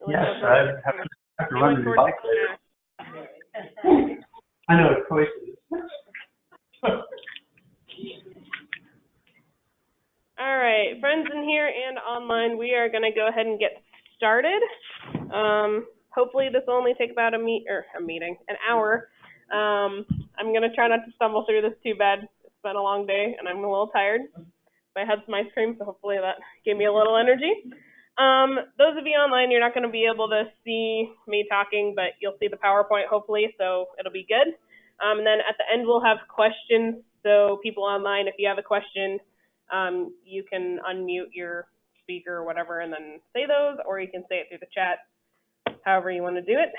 Yes, I have to run to the bike later. I know, choices. All right, friends in here and online, we are going to go ahead and get started. Hopefully this will only take about an hour. I'm going to try not to stumble through this too bad. It's been a long day and I'm a little tired. I had some ice cream, so hopefully that gave me a little energy. Those of you online, you're not going to be able to see me talking, but you'll see the PowerPoint hopefully, so it'll be good. And then at the end we'll have questions, so people online, if you have a question, you can unmute your speaker or whatever and then say those, or you can say it through the chat, however you want to do it.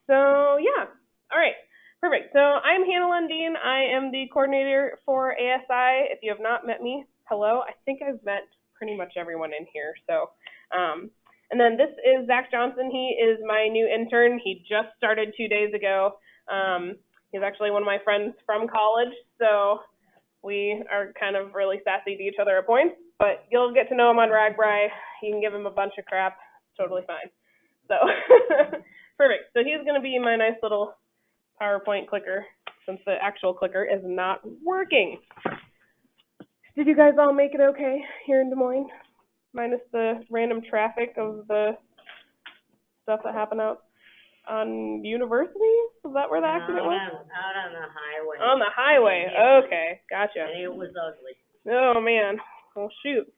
So yeah, all right, perfect. So I'm Hannah Lundeen. I am the coordinator for ASI. If you have not met me, hello. I think I've met pretty much everyone in here. So, and then this is Zach Johnson. He is my new intern. He just started 2 days ago. He's actually one of my friends from college, so we are kind of really sassy to each other at points, but you'll get to know him on RAGBRAI. You can give him a bunch of crap. It's totally fine. So, perfect. So he's going to be my nice little PowerPoint clicker since the actual clicker is not working. Did you guys all make it okay here in Des Moines? Minus the random traffic of the stuff that happened out on University? Was that where the accident was? Out on the highway. On the highway. Okay, gotcha. And it was ugly. Oh, man. Well, shoot.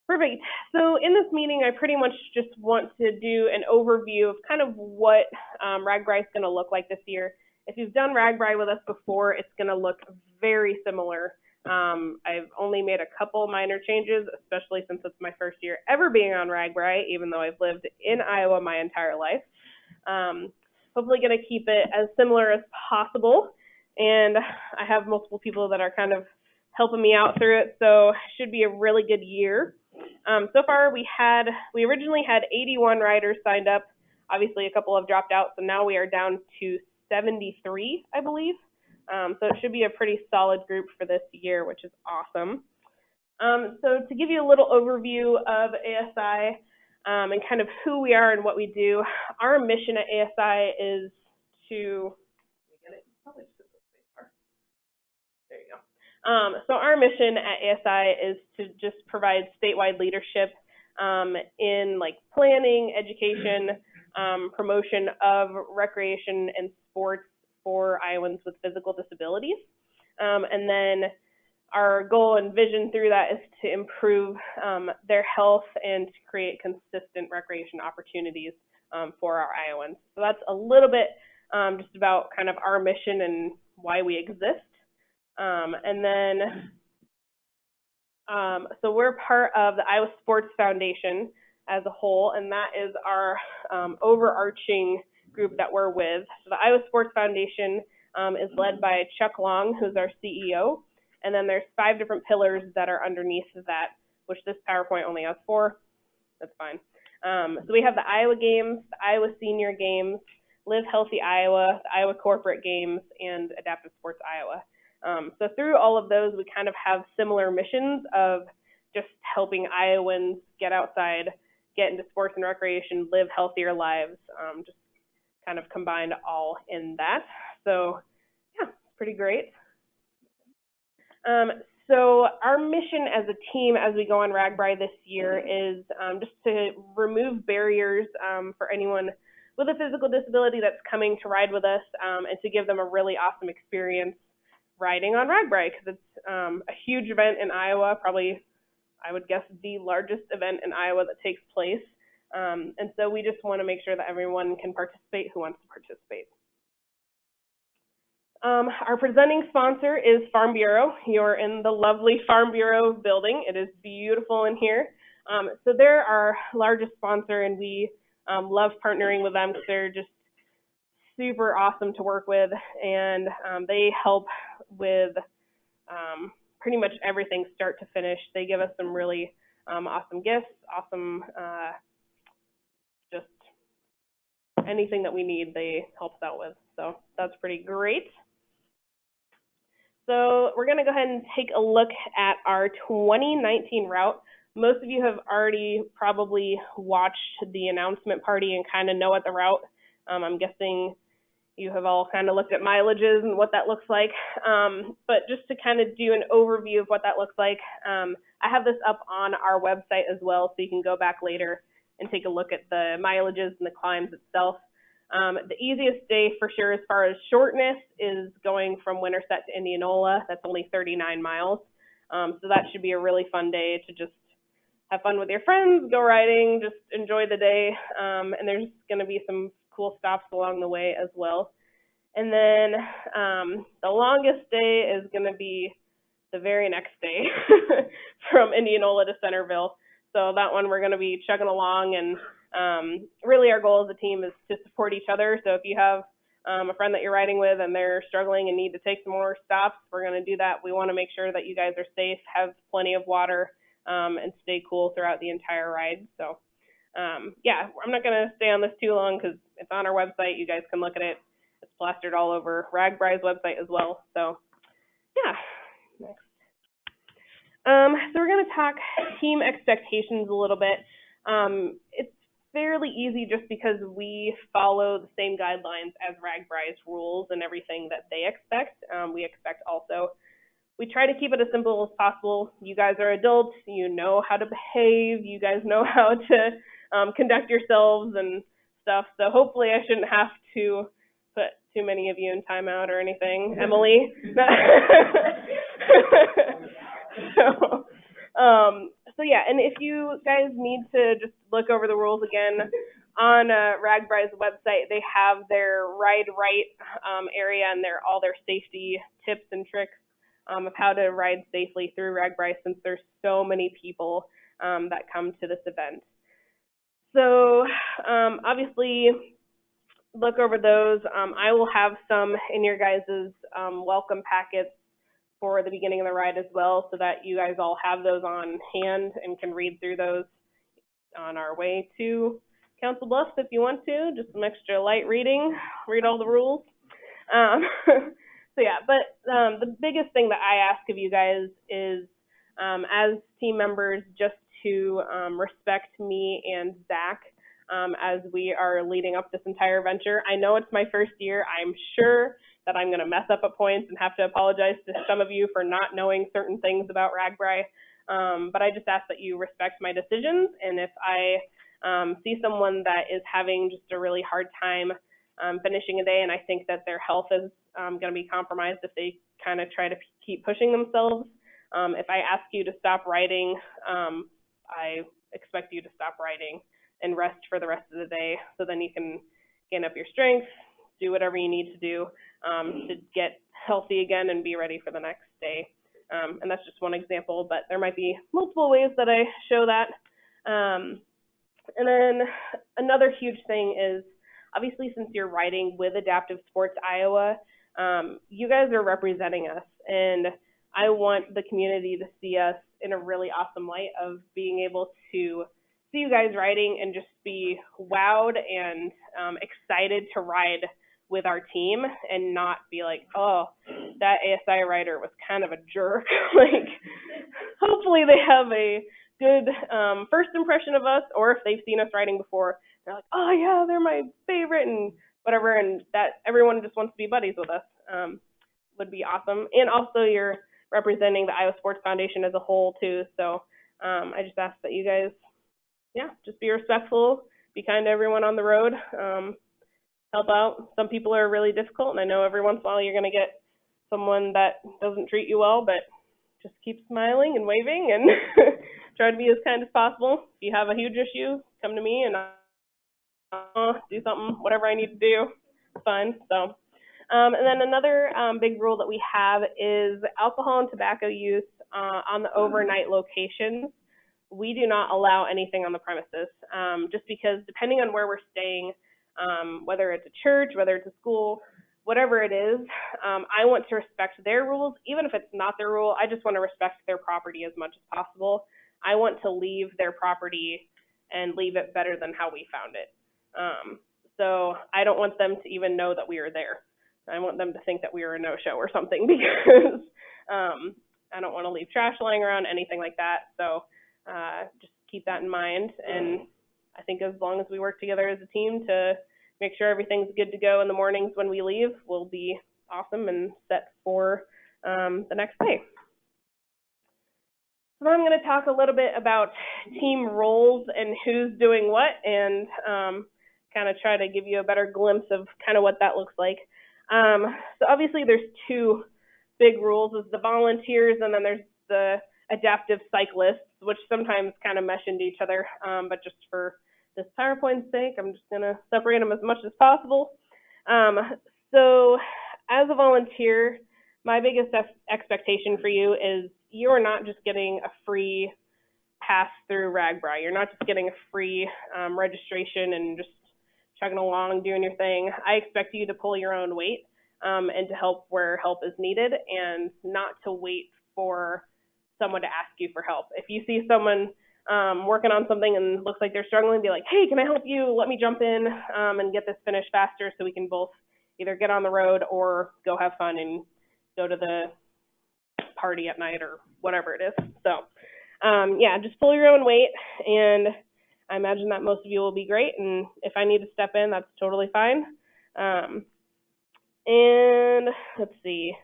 Perfect. So in this meeting, I pretty much just want to do an overview of kind of what RAGBRAI is going to look like this year. If you've done RAGBRAI with us before, it's going to look very similar. I've only made a couple minor changes, especially since it's my first year ever being on RAGBRAI, even though I've lived in Iowa my entire life. Hopefully going to keep it as similar as possible, and I have multiple people that are kind of helping me out through it, so it should be a really good year. So far we originally had 81 riders signed up. Obviously a couple have dropped out, so now we are down to 73, I believe. So it should be a pretty solid group for this year, which is awesome. So to give you a little overview of ASI and kind of who we are and what we do, our mission at ASI is to, there you go. So our mission at ASI is to just provide statewide leadership in like planning, education, promotion of recreation and sports for Iowans with physical disabilities. And then our goal and vision through that is to improve their health and to create consistent recreation opportunities for our Iowans. So that's a little bit just about kind of our mission and why we exist. And then, so we're part of the Iowa Sports Foundation as a whole, and that is our overarching group that we're with. So the Iowa Sports Foundation is led by Chuck Long, who's our CEO, and then there's 5 different pillars that are underneath that, which this PowerPoint only has 4. That's fine. So we have the Iowa Games, the Iowa Senior Games, Live Healthy Iowa, the Iowa Corporate Games, and Adaptive Sports Iowa. So through all of those, we kind of have similar missions of just helping Iowans get outside, get into sports and recreation, live healthier lives, just kind of combined all in that. So yeah, it's pretty great. So our mission as a team as we go on RAGBRAI this year is just to remove barriers for anyone with a physical disability that's coming to ride with us and to give them a really awesome experience riding on RAGBRAI, because it's a huge event in Iowa, probably I would guess the largest event in Iowa that takes place. And so we just want to make sure that everyone can participate who wants to participate. Our presenting sponsor is Farm Bureau. You're in the lovely Farm Bureau building. It is beautiful in here. So they're our largest sponsor, and we love partnering with them because they're just super awesome to work with, and they help with pretty much everything start to finish. They give us some really awesome gifts, awesome just anything that we need, they help us out with. So that's pretty great. So we're going to go ahead and take a look at our 2019 route. most of you have already probably watched the announcement party and kind of know at the route. I'm guessing you have all kind of looked at mileages and what that looks like. But just to kind of do an overview of what that looks like, I have this up on our website as well, so you can go back later and take a look at the mileages and the climbs itself. The easiest day for sure as far as shortness is going from Winterset to Indianola. That's only 39 miles. So that should be a really fun day to just have fun with your friends, go riding, just enjoy the day. And there's going to be some cool stops along the way as well. And then the longest day is going to be the very next day from Indianola to Centerville. So that one we're going to be chugging along, and really our goal as a team is to support each other. So if you have a friend that you're riding with and they're struggling and need to take some more stops, we're going to do that. We want to make sure that you guys are safe, have plenty of water, and stay cool throughout the entire ride. So yeah, I'm not going to stay on this too long because it's on our website. You guys can look at it. It's plastered all over RAGBRAI's website as well. So yeah, next. So we're going to talk team expectations a little bit. It's fairly easy just because we follow the same guidelines as RAGBRAI's rules and everything that they expect. We expect also. We try to keep it as simple as possible. You guys are adults. You know how to behave. You guys know how to conduct yourselves and stuff. So hopefully I shouldn't have to put too many of you in timeout or anything. Emily? So yeah, and if you guys need to just look over the rules again, on RAGBRAI's website, they have their Ride Right area and all their safety tips and tricks of how to ride safely through RAGBRAI, since there's so many people that come to this event. So obviously, look over those. I will have some in your guys' welcome packets for the beginning of the ride as well, so that you guys all have those on hand and can read through those on our way to Council Bluffs if you want to. Just some extra light reading, read all the rules. So yeah, but the biggest thing that I ask of you guys is, as team members, just to respect me and Zach as we are leading up this entire venture. I know it's my first year. I'm sure that I'm going to mess up at points and have to apologize to some of you for not knowing certain things about RAGBRAI. But I just ask that you respect my decisions, and if I see someone that is having just a really hard time finishing a day, and I think that their health is going to be compromised if they kind of try to keep pushing themselves, if I ask you to stop riding, I expect you to stop riding and rest for the rest of the day, so then you can gain up your strength, do whatever you need to do to get healthy again and be ready for the next day. And that's just one example, but there might be multiple ways that I show that. And then another huge thing is, obviously, since you're riding with Adaptive Sports Iowa, you guys are representing us, and I want the community to see us in a really awesome light of being able to see you guys riding and just be wowed and excited to ride with our team, and not be like, oh, that ASI rider was kind of a jerk. Like, hopefully they have a good first impression of us, or if they've seen us riding before, they're like, oh yeah, they're my favorite and whatever, and that everyone just wants to be buddies with us. Would be awesome. And also you're representing the Iowa Sports Foundation as a whole too, so I just ask that you guys, yeah, just be respectful, be kind to everyone on the road, help out. Some people are really difficult, and I know every once in a while you're going to get someone that doesn't treat you well, but just keep smiling and waving and try to be as kind as possible. If you have a huge issue, come to me and I'll do something, whatever I need to do. It's fine. So, and then another big rule that we have is alcohol and tobacco use on the overnight locations. We do not allow anything on the premises, just because depending on where we're staying, whether it's a church, whether it's a school, whatever it is, I want to respect their rules. Even if it's not their rule, I just want to respect their property as much as possible. I want to leave their property and leave it better than how we found it. So I don't want them to even know that we are there. I want them to think that we are a no-show or something, because I don't want to leave trash lying around, anything like that. So just keep that in mind. And I think as long as we work together as a team to make sure everything's good to go in the mornings when we leave, we'll be awesome and set for the next day. So now I'm going to talk a little bit about team roles and who's doing what, and kind of try to give you a better glimpse of kind of what that looks like. So obviously there's two big rules: is the volunteers, and then there's the adaptive cyclists, which sometimes kind of mesh into each other, but just for this PowerPoint's sake, I'm just going to separate them as much as possible. So as a volunteer, my biggest expectation for you is you are not just getting a free pass through RAGBRAI. You're not just getting a free registration and just chugging along doing your thing. I expect you to pull your own weight and to help where help is needed, and not to wait for someone to ask you for help. If you see someone working on something and looks like they're struggling, be like, hey, can I help you? Let me jump in and get this finished faster so we can both either get on the road or go have fun and go to the party at night or whatever it is. So yeah, just pull your own weight, and I imagine that most of you will be great, and if I need to step in, that's totally fine. And let's see.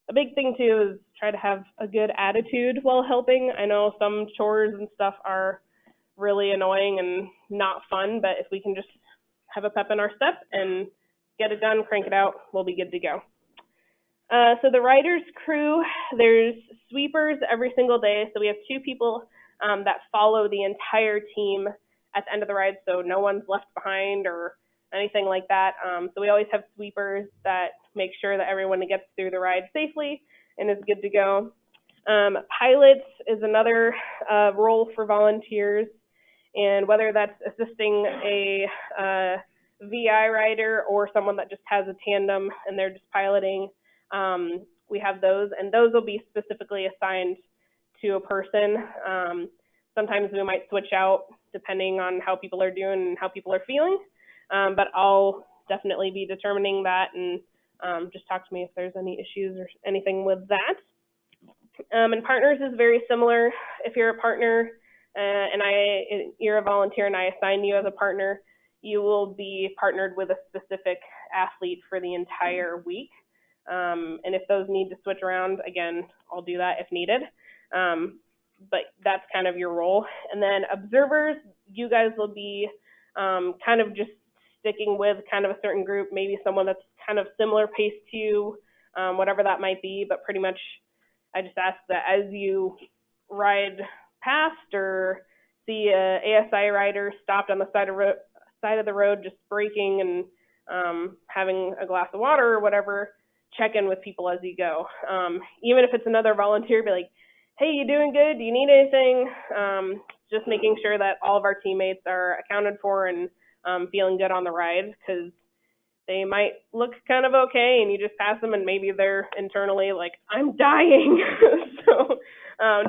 A big thing too is try to have a good attitude while helping. I know some chores and stuff are really annoying and not fun, but if we can just have a pep in our step and get it done, crank it out, we'll be good to go. So the riders crew, there's sweepers every single day. So we have 2 people that follow the entire team at the end of the ride, so no one's left behind or anything like that. So we always have sweepers that make sure that everyone gets through the ride safely and is good to go. Pilots is another role for volunteers, and whether that's assisting a VI rider or someone that just has a tandem and they're just piloting, we have those, and those will be specifically assigned to a person. Sometimes we might switch out depending on how people are doing and how people are feeling, but I'll definitely be determining that, and just talk to me if there's any issues or anything with that. And partners is very similar. If you're a partner and you're a volunteer and I assign you as a partner, you will be partnered with a specific athlete for the entire week. And if those need to switch around, again, I'll do that if needed. But that's kind of your role. And then observers, you guys will be kind of just sticking with kind of a certain group, maybe someone that's kind of similar pace to you, whatever that might be. But pretty much I just ask that as you ride past or see a ASI rider stopped on the side of the road just braking and having a glass of water or whatever, check in with people as you go. Even if it's another volunteer, be like, hey, you doing good? Do you need anything? Just making sure that all of our teammates are accounted for and feeling good on the ride, because they might look kind of okay and you just pass them and maybe they're internally like, I'm dying. So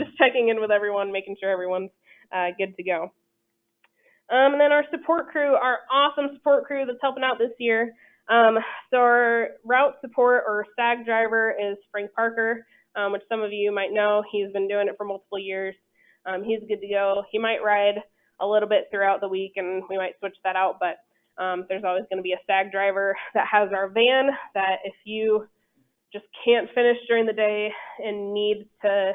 just checking in with everyone, making sure everyone's good to go. And then our support crew, our awesome support crew that's helping out this year. So our route support or SAG driver is Frank Parker, which some of you might know. He's been doing it for multiple years. He's good to go. He might ride a little bit throughout the week and we might switch that out, but there's always going to be a SAG driver that has our van that if you just can't finish during the day and need to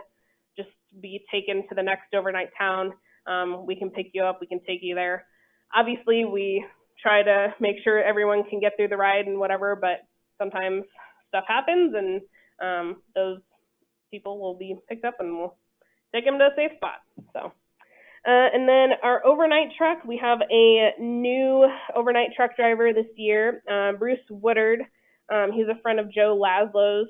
just be taken to the next overnight town, we can pick you up, we can take you there. Obviously, we try to make sure everyone can get through the ride and whatever, but sometimes stuff happens and those people will be picked up and we'll take them to a safe spot. So, and then our overnight truck, we have a new overnight truck driver this year, Bruce Woodard. He's a friend of Joe Laszlo's.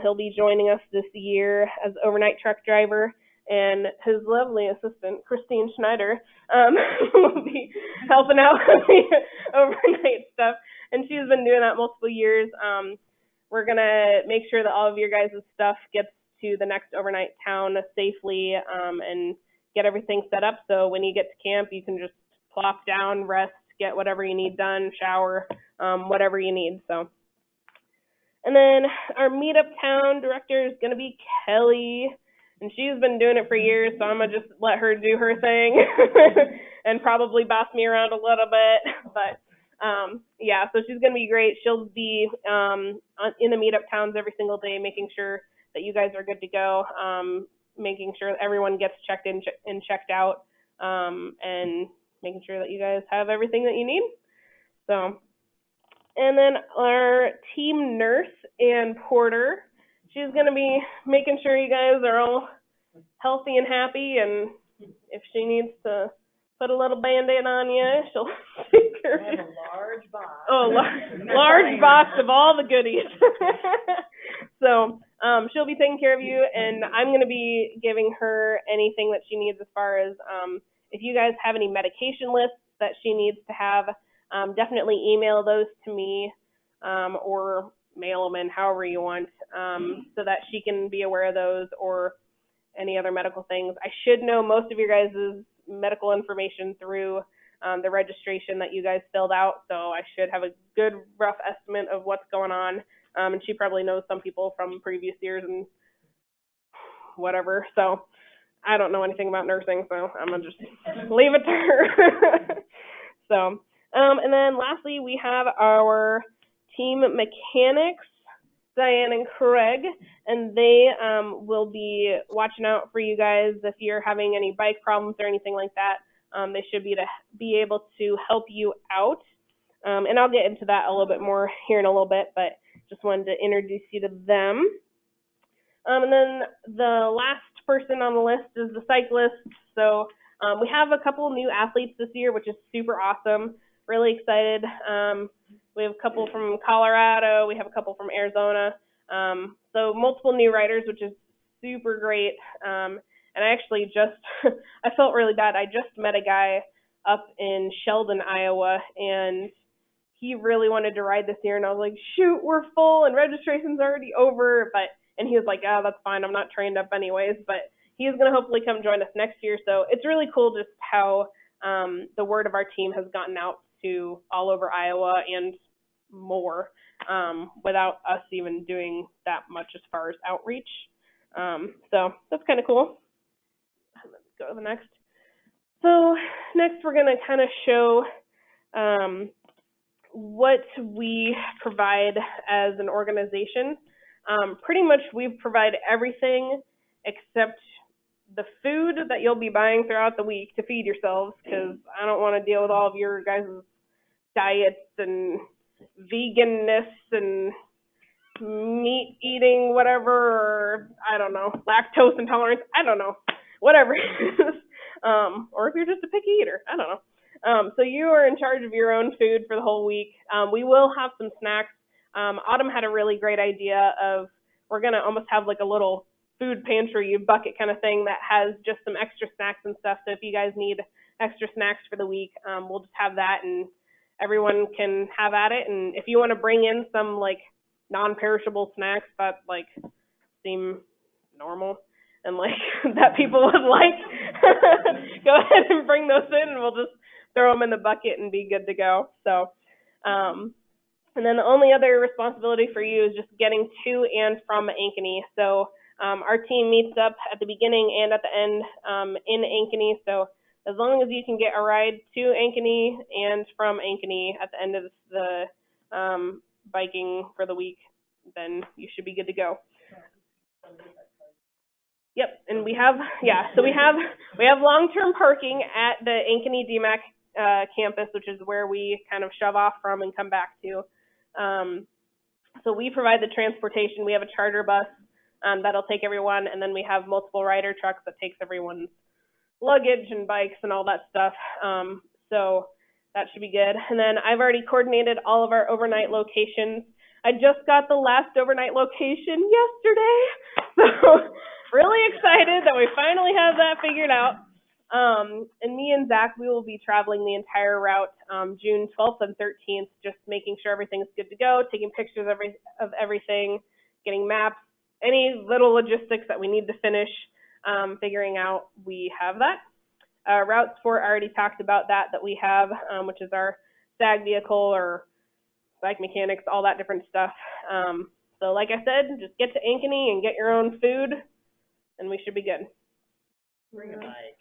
He'll be joining us this year as overnight truck driver, and his lovely assistant, Christine Schneider, will be helping out with the overnight stuff, and she's been doing that multiple years. We're going to make sure that all of your guys' stuff gets to the next overnight town safely and get everything set up so when you get to camp, you can just plop down, rest, get whatever you need done, shower, whatever you need. So, and then our meetup town director is going to be Kelly. And she's been doing it for years, so I'm going to just let her do her thing and probably boss me around a little bit. But, yeah, so she's going to be great. She'll be in the meetup towns every single day, making sure that you guys are good to go, making sure everyone gets checked in and checked out, and making sure that you guys have everything that you need. So, and then our team nurse and porter, she's going to be making sure you guys are all healthy and happy, and if she needs to put a little Band-Aid on you, she'll take care of you. I have a large box. Oh, large box of all the goodies. So, she'll be taking care of you, and I'm going to be giving her anything that she needs as far as, if you guys have any medication lists that she needs to have, definitely email those to me, or mail them in, however you want, so that she can be aware of those, or any other medical things. I should know most of your guys' medical information through the registration that you guys filled out, so I should have a good rough estimate of what's going on. And she probably knows some people from previous years and whatever, so I don't know anything about nursing, so I'm going to just leave it to her. So, and then lastly, we have our team mechanics, Diane and Craig, and they will be watching out for you guys if you're having any bike problems or anything like that. They should be able to help you out, and I'll get into that a little bit more here in a little bit, but just wanted to introduce you to them. And then the last person on the list is the cyclist. So we have a couple new athletes this year, which is super awesome. Really excited. We have a couple from Colorado. We have a couple from Arizona. So multiple new riders, which is super great. And I actually I felt really bad. I just met a guy up in Sheldon, Iowa, and he really wanted to ride this year. And I was like, shoot, we're full and registration's already over. And he was like, oh, that's fine. I'm not trained up anyways. But he's going to hopefully come join us next year. So it's really cool just how the word of our team has gotten out to all over Iowa and more, without us even doing that much as far as outreach. So that's kind of cool. Let's go to the next. So next we're going to kind of show what we provide as an organization. Pretty much we provide everything except the food that you'll be buying throughout the week to feed yourselves, because I don't want to deal with all of your guys' diets and veganness and meat eating, whatever, or I don't know, lactose intolerance, I don't know, whatever it is. Or if you're just a picky eater, I don't know. So you are in charge of your own food for the whole week. We will have some snacks. Autumn had a really great idea of, we're going to almost have like a little food pantry bucket kind of thing that has just some extra snacks and stuff. So if you guys need extra snacks for the week, we'll just have that and everyone can have at it. And if you want to bring in some like non-perishable snacks that like seem normal and like that people would like, go ahead and bring those in and we'll just throw them in the bucket and be good to go. So, and then the only other responsibility for you is just getting to and from Ankeny. So our team meets up at the beginning and at the end in Ankeny. So as long as you can get a ride to Ankeny and from Ankeny at the end of the biking for the week, then you should be good to go. Yep, and we have long-term parking at the Ankeny DMAC campus, which is where we kind of shove off from and come back to. So we provide the transportation. We have a charter bus that'll take everyone, and then we have multiple rider trucks that takes everyone's luggage and bikes and all that stuff. So that should be good. And then I've already coordinated all of our overnight locations. I just got the last overnight location yesterday, so really excited that we finally have that figured out. And me and Zach, we will be traveling the entire route, June 12th and 13th, just making sure everything's good to go, taking pictures of everything, getting maps, any little logistics that we need to finish figuring out, we have that. Route Sport, I already talked about that we have, which is our SAG vehicle or bike mechanics, all that different stuff. So like I said, just get to Ankeny and get your own food and we should be good. Bring a bike.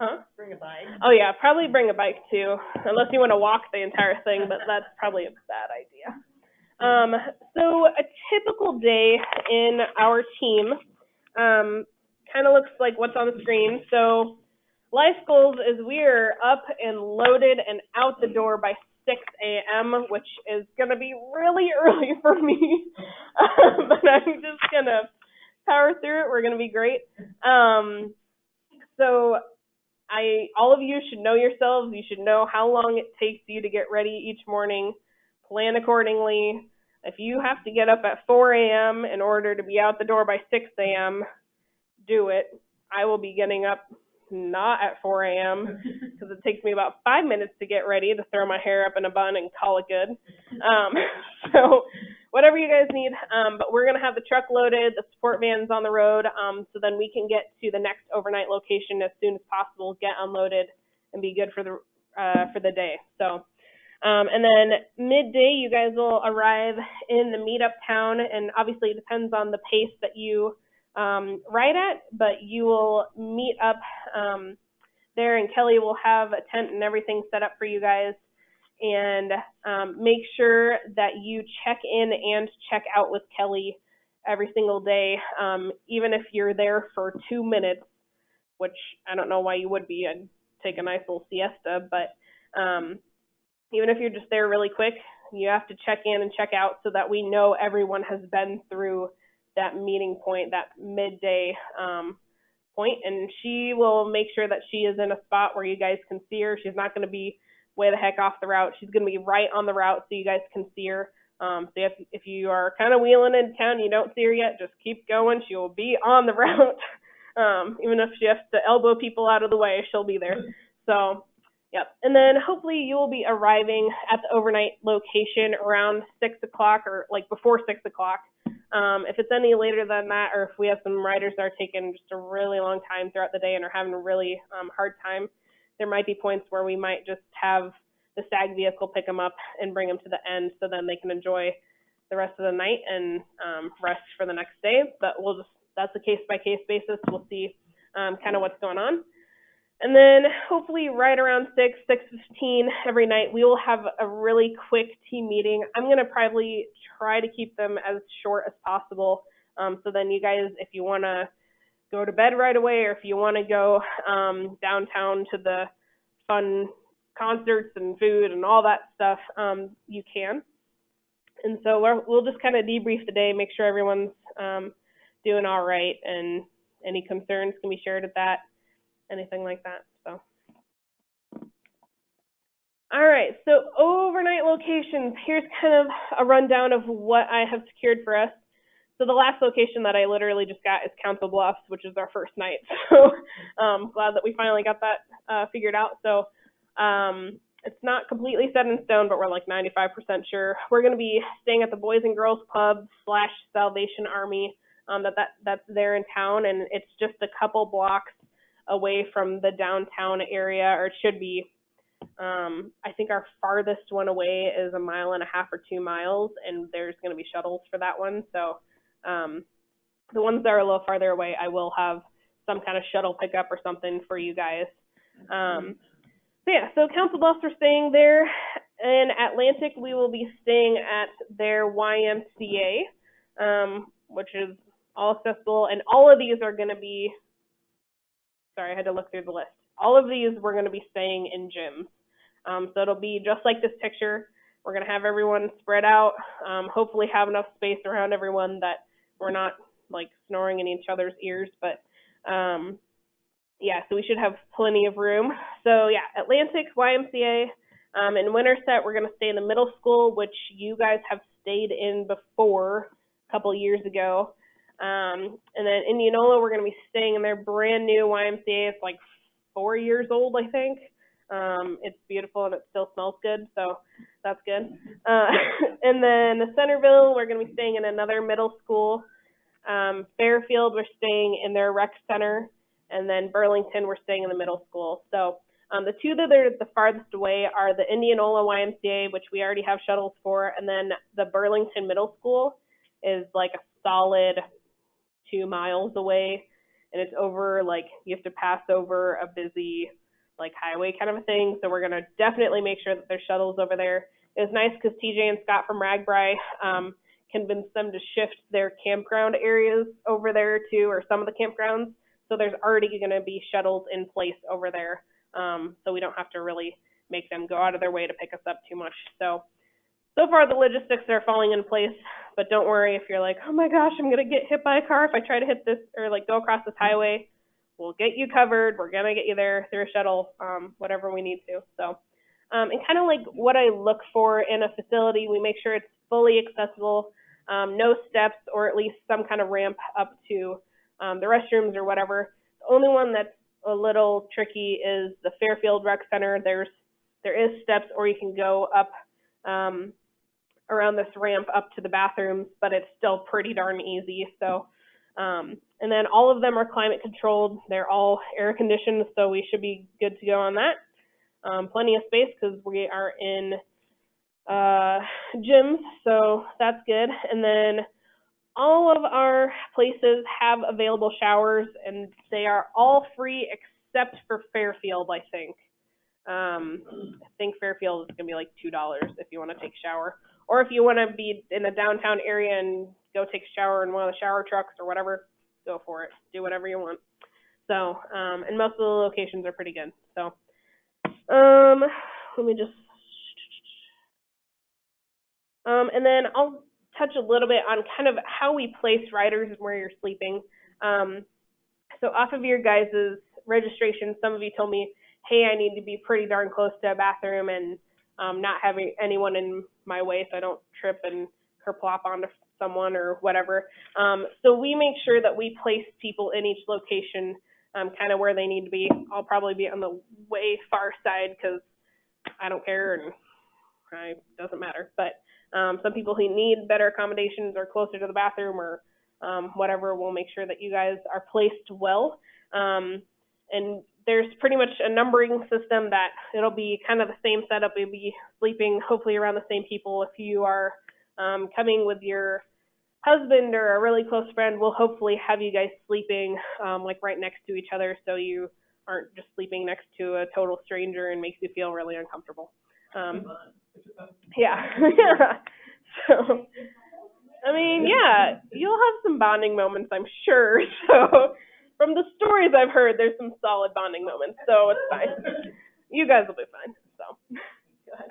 Huh? Bring a bike. Oh yeah, probably bring a bike too, unless you want to walk the entire thing, but that's probably a bad idea. So a typical day in our team kind of looks like what's on the screen. So life goals is we're up and loaded and out the door by 6 a.m., which is going to be really early for me, but I'm just going to power through it. We're going to be great. So all of you should know yourselves. You should know how long it takes you to get ready each morning. Plan accordingly. If you have to get up at 4 a.m. in order to be out the door by 6 a.m., do it. I will be getting up not at 4 a.m. because it takes me about 5 minutes to get ready to throw my hair up in a bun and call it good. So whatever you guys need, but we're going to have the truck loaded, the support vans on the road, so then we can get to the next overnight location as soon as possible, get unloaded, and be good for the day. So, and then midday, you guys will arrive in the meetup town, and obviously it depends on the pace that you ride at, but you will meet up there, and Kelly will have a tent and everything set up for you guys. And make sure that you check in and check out with Kelly every single day, even if you're there for 2 minutes, which I don't know why you would be. I'd take a nice little siesta, but even if you're just there really quick, you have to check in and check out so that we know everyone has been through that meeting point, that midday point, and she will make sure that she is in a spot where you guys can see her. She's not going to be way the heck off the route. She's going to be right on the route so you guys can see her. So if you are kind of wheeling in town, you don't see her yet, just keep going. She will be on the route. Even if she has to elbow people out of the way, she'll be there. So, yep. And then hopefully you will be arriving at the overnight location around 6 o'clock or like before 6 o'clock. If it's any later than that, or if we have some riders that are taking just a really long time throughout the day and are having a really hard time, there might be points where we might just have the SAG vehicle pick them up and bring them to the end so then they can enjoy the rest of the night and rest for the next day. But that's a case-by-case basis. We'll see kind of what's going on. And then hopefully right around 6:15 every night, we will have a really quick team meeting. I'm going to probably try to keep them as short as possible. So then you guys, if you want to go to bed right away, or if you want to go downtown to the fun concerts and food and all that stuff, you can. And so we'll just kind of debrief the day, make sure everyone's doing all right, and any concerns can be shared at that, anything like that. So, all right, so overnight locations. Here's kind of a rundown of what I have secured for us. So the last location that I literally just got is Council Bluffs, which is our first night. So glad that we finally got that figured out. So it's not completely set in stone, but we're like 95% sure. We're going to be staying at the Boys and Girls Club / Salvation Army that's there in town, and it's just a couple blocks away from the downtown area, or it should be. I think our farthest one away is 1.5 miles or 2 miles, and there's going to be shuttles for that one. So the ones that are a little farther away, I will have some kind of shuttle pickup or something for you guys. So Council Bluffs, we're staying there. In Atlantic, we will be staying at their YMCA, which is all accessible. And all of these are going to be, sorry, I had to look through the list. All of these we're going to be staying in gyms. So it'll be just like this picture. We're going to have everyone spread out, hopefully have enough space around everyone that we're not like snoring in each other's ears. But so we should have plenty of room. So Atlantic, YMCA. In Winterset, we're going to stay in the middle school, which you guys have stayed in before a couple years ago. And then Indianola, we're going to be staying in their brand new YMCA. It's like 4 years old, I think. It's beautiful and it still smells good, so that's good. And then Centerville, we're going to be staying in another middle school. Fairfield, we're staying in their rec center. And then Burlington, we're staying in the middle school. So the two that are the farthest away are the Indianola YMCA, which we already have shuttles for, and then the Burlington Middle School is like a solid 2 miles away. and it's over, like, you have to pass over a busy, like, highway kind of a thing. So we're going to definitely make sure that there's shuttles over there. It was nice because TJ and Scott from RAGBRAI convinced them to shift their campground areas over there too, or some of the campgrounds. So there's already going to be shuttles in place over there. So we don't have to really make them go out of their way to pick us up too much. So far the logistics are falling in place, but don't worry if you're like, oh my gosh, I'm going to get hit by a car if I try to hit this or like go across this highway. We'll get you covered. We're going to get you there through a shuttle, whatever we need to. So, and kind of like what I look for in a facility, we make sure it's fully accessible, no steps or at least some kind of ramp up to the restrooms or whatever. The only one that's a little tricky is the Fairfield Rec Center. There is steps, or you can go up around this ramp up to the bathrooms, but it's still pretty darn easy. So, and then all of them are climate controlled. They're all air conditioned, so we should be good to go on that. Plenty of space because we are in gyms, so that's good. And then all of our places have available showers, and they are all free except for Fairfield, I think. I think Fairfield is going to be like $2 if you want to take a shower. Or if you want to be in a downtown area and go take a shower in one of the shower trucks or whatever, go for it. Do whatever you want. So, and most of the locations are pretty good. So, let me just, and then I'll touch a little bit on kind of how we place riders and where you're sleeping. So off of your guys' registration, some of you told me, hey, I need to be pretty darn close to a bathroom and not having anyone in my way so I don't trip and kerplop onto someone or whatever. So we make sure that we place people in each location kind of where they need to be. I'll probably be on the way far side because I don't care and it doesn't matter. But some people who need better accommodations or closer to the bathroom or whatever, we'll make sure that you guys are placed well. And there's pretty much a numbering system that it'll be kind of the same setup. You'll be sleeping hopefully around the same people. If you are coming with your husband or a really close friend, we'll hopefully have you guys sleeping like right next to each other so you aren't just sleeping next to a total stranger and makes you feel really uncomfortable. Yeah. So, I mean, yeah, you'll have some bonding moments, I'm sure. So, from the stories I've heard, there's some solid bonding moments, so it's fine. You guys will be fine. So, go ahead.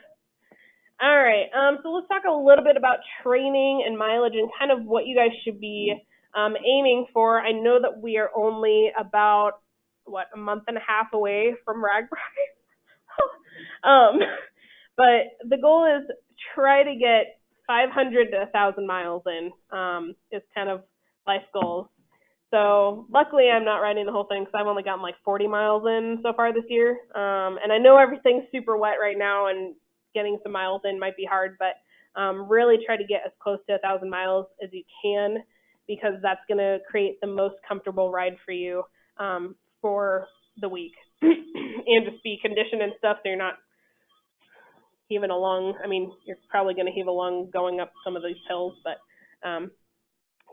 All right. So let's talk a little bit about training and mileage and kind of what you guys should be aiming for. I know that we are only about a month and a half away from RAGBRAI. But the goal is try to get 500 to 1,000 miles in. Is kind of life goals. So luckily I'm not riding the whole thing because I've only gotten like 40 miles in so far this year. And I know everything's super wet right now and getting some miles in might be hard, but really try to get as close to 1,000 miles as you can because that's going to create the most comfortable ride for you for the week. And just be conditioned and stuff so you're not heaving a lung. I mean, you're probably going to heave a lung going up some of these hills, but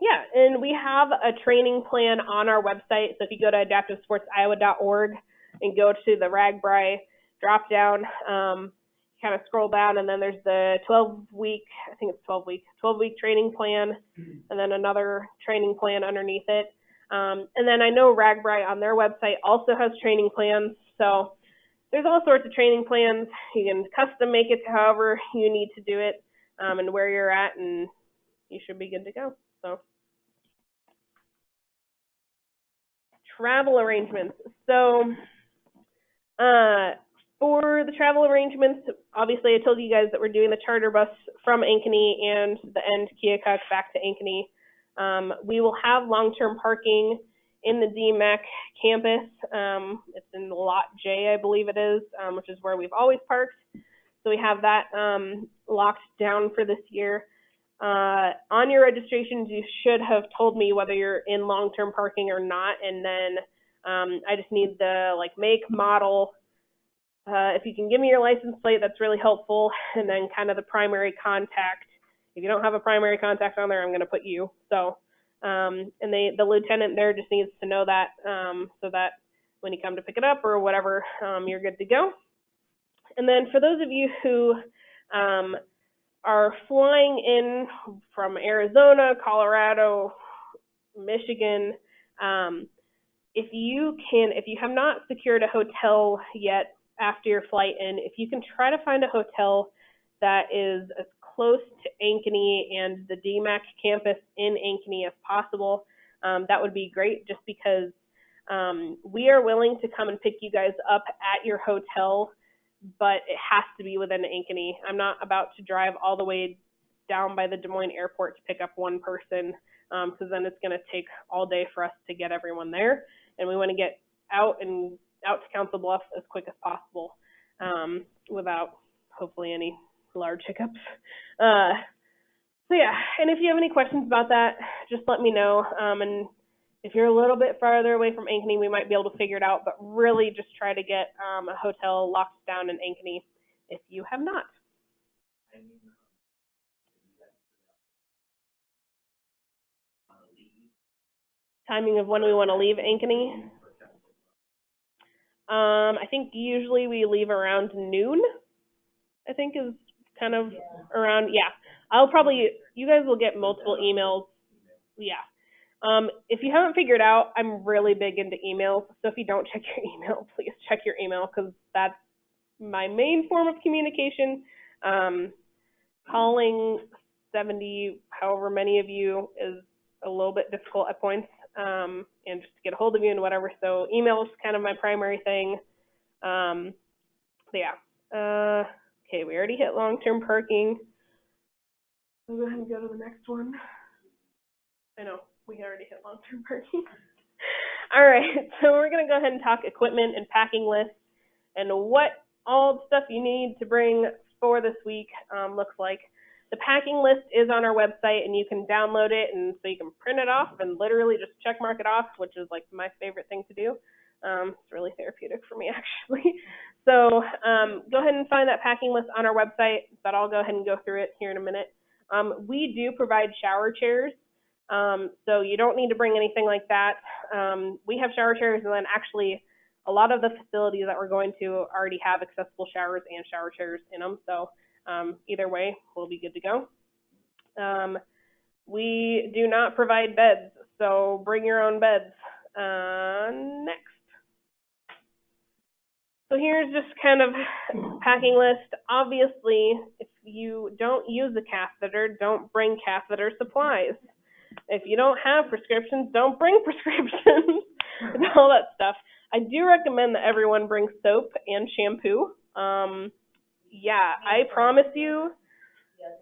yeah, and we have a training plan on our website. So if you go to adaptivesportsiowa.org and go to the RAGBRAI drop down, kind of scroll down, and then there's the 12-week training plan, and then another training plan underneath it. And then I know RAGBRAI on their website also has training plans. So there's all sorts of training plans. You can custom make it to however you need to do it and where you're at, and you should be good to go. So travel arrangements. So for the travel arrangements, obviously I told you guys that we're doing the charter bus from Ankeny and the end Keokuk back to Ankeny. We will have long-term parking in the DMAC campus. It's in Lot J, I believe it is, which is where we've always parked. So we have that locked down for this year. On your registrations, you should have told me whether you're in long-term parking or not, and then I just need the make, model. If you can give me your license plate, that's really helpful, and then kind of the primary contact. If you don't have a primary contact on there, I'm going to put you. So And the lieutenant there just needs to know that, so that when you come to pick it up or whatever, you're good to go. And then for those of you who are flying in from Arizona, Colorado, Michigan, if you have not secured a hotel yet after your flight in, if you can try to find a hotel that is as close to Ankeny and the DMAC campus in Ankeny as possible, that would be great, just because we are willing to come and pick you guys up at your hotel, but it has to be within Ankeny. I'm not about to drive all the way down by the Des Moines airport to pick up one person, because then it's going to take all day for us to get everyone there, and we want to get out to Council Bluffs as quick as possible, without hopefully any large hiccups. So yeah, and if you have any questions about that, just let me know. And if you're a little bit farther away from Ankeny, we might be able to figure it out, but really just try to get a hotel locked down in Ankeny if you have not. Timing of when we want to leave Ankeny? I think usually we leave around noon, I think is kind of around, yeah. You guys will get multiple emails, yeah. If you haven't figured out, I'm really big into emails, so if you don't check your email, please check your email, because that's my main form of communication. Calling 70, however many of you, is a little bit difficult at points, and just to get a hold of you and whatever, so email is kind of my primary thing. So yeah. Okay, we already hit long-term parking. We'll go ahead and go to the next one. I know, we already hit long-term parking. All right, so we're going to go ahead and talk equipment and packing lists and what all the stuff you need to bring for this week looks like. The packing list is on our website, and you can download it, and so you can print it off and literally just check mark it off, which is like my favorite thing to do. It's really therapeutic for me, actually. So go ahead and find that packing list on our website, but I'll go ahead and go through it here in a minute. We do provide shower chairs, so you don't need to bring anything like that. We have shower chairs, and then actually a lot of the facilities that we're going to already have accessible showers and shower chairs in them, so either way, we'll be good to go. We do not provide beds, so bring your own beds. Next. So here's just kind of packing list. Obviously, if you don't use a catheter, don't bring catheter supplies. If you don't have prescriptions, don't bring prescriptions and all that stuff. I do recommend that everyone bring soap and shampoo. Yeah, I promise you,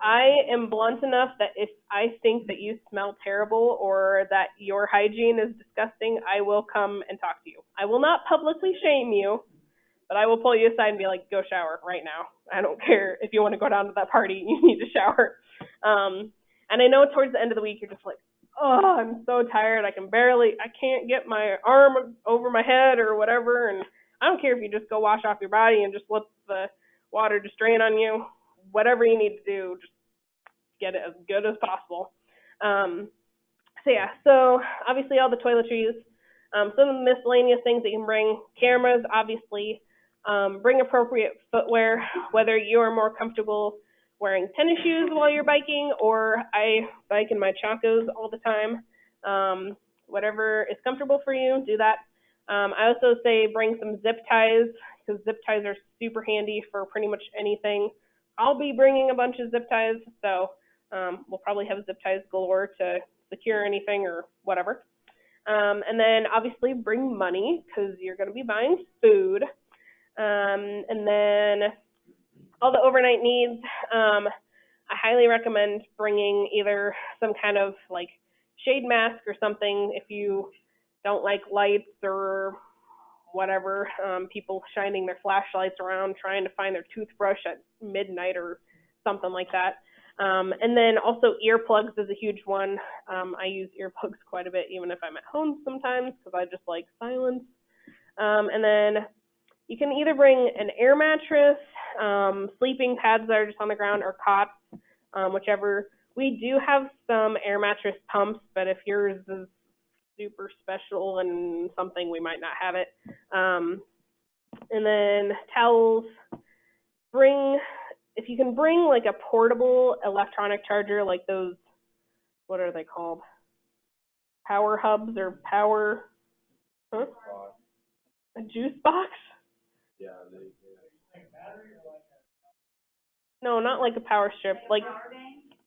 I am blunt enough that if I think that you smell terrible or that your hygiene is disgusting, I will come and talk to you. I will not publicly shame you, but I will pull you aside and be like, go shower right now. I don't care if you want to go down to that party, you need to shower. And I know towards the end of the week, you're just like, oh, I'm so tired. I can't get my arm over my head or whatever. And I don't care if you just go wash off your body and just let the water just drain on you. Whatever you need to do, just get it as good as possible. So yeah, so obviously all the toiletries, some of the miscellaneous things that you can bring, cameras, obviously, bring appropriate footwear, whether you are more comfortable wearing tennis shoes while you're biking, or I bike in my Chacos all the time. Whatever is comfortable for you, do that. I also say bring some zip ties, because zip ties are super handy for pretty much anything. I'll be bringing a bunch of zip ties, so we'll probably have zip ties galore to secure anything or whatever. And then obviously bring money, because you're going to be buying food. And then all the overnight needs, I highly recommend bringing either some kind of like shade mask or something if you don't like lights or whatever, people shining their flashlights around trying to find their toothbrush at midnight or something like that. And then also earplugs is a huge one. I use earplugs quite a bit, even if I'm at home sometimes, because I just like silence. And then you can either bring an air mattress, sleeping pads that are just on the ground, or cots, whichever We do have some air mattress pumps, but if yours is super special and something, we might not have it. And then towels, if you can bring like a portable electronic charger, like those, what are they called? Power hubs or power, huh? A juice box? Yeah. No, not like a power strip, like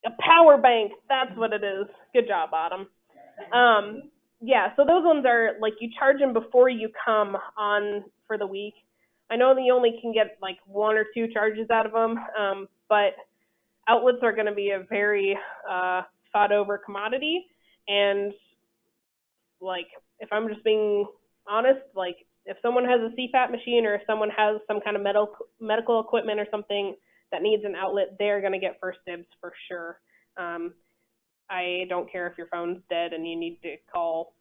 a power bank. That's what it is. Good job, Autumn. Yeah, so those ones are like you charge them before you come on for the week. I know that you only can get like 1 or 2 charges out of them, but outlets are going to be a very thought over commodity. And like, if I'm just being honest, like if someone has a CPAP machine or if someone has some kind of medical equipment or something that needs an outlet, they're going to get first dibs for sure. I don't care if your phone's dead and you need to call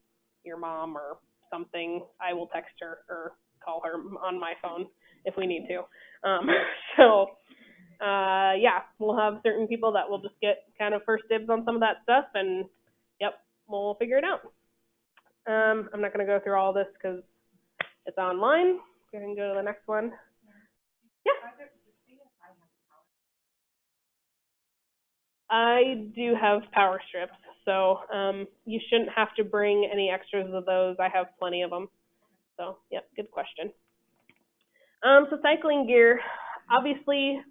your mom or something. I will text her or call her on my phone if we need to. Yeah, we'll have certain people that will just get kind of first dibs on some of that stuff, and yep, we'll figure it out. I'm not going to go through all this because it's online. Go ahead and go to the next one. Yeah. I do have power strips, so you shouldn't have to bring any extras of those. I have plenty of them. So, yep, good question. So cycling gear, obviously,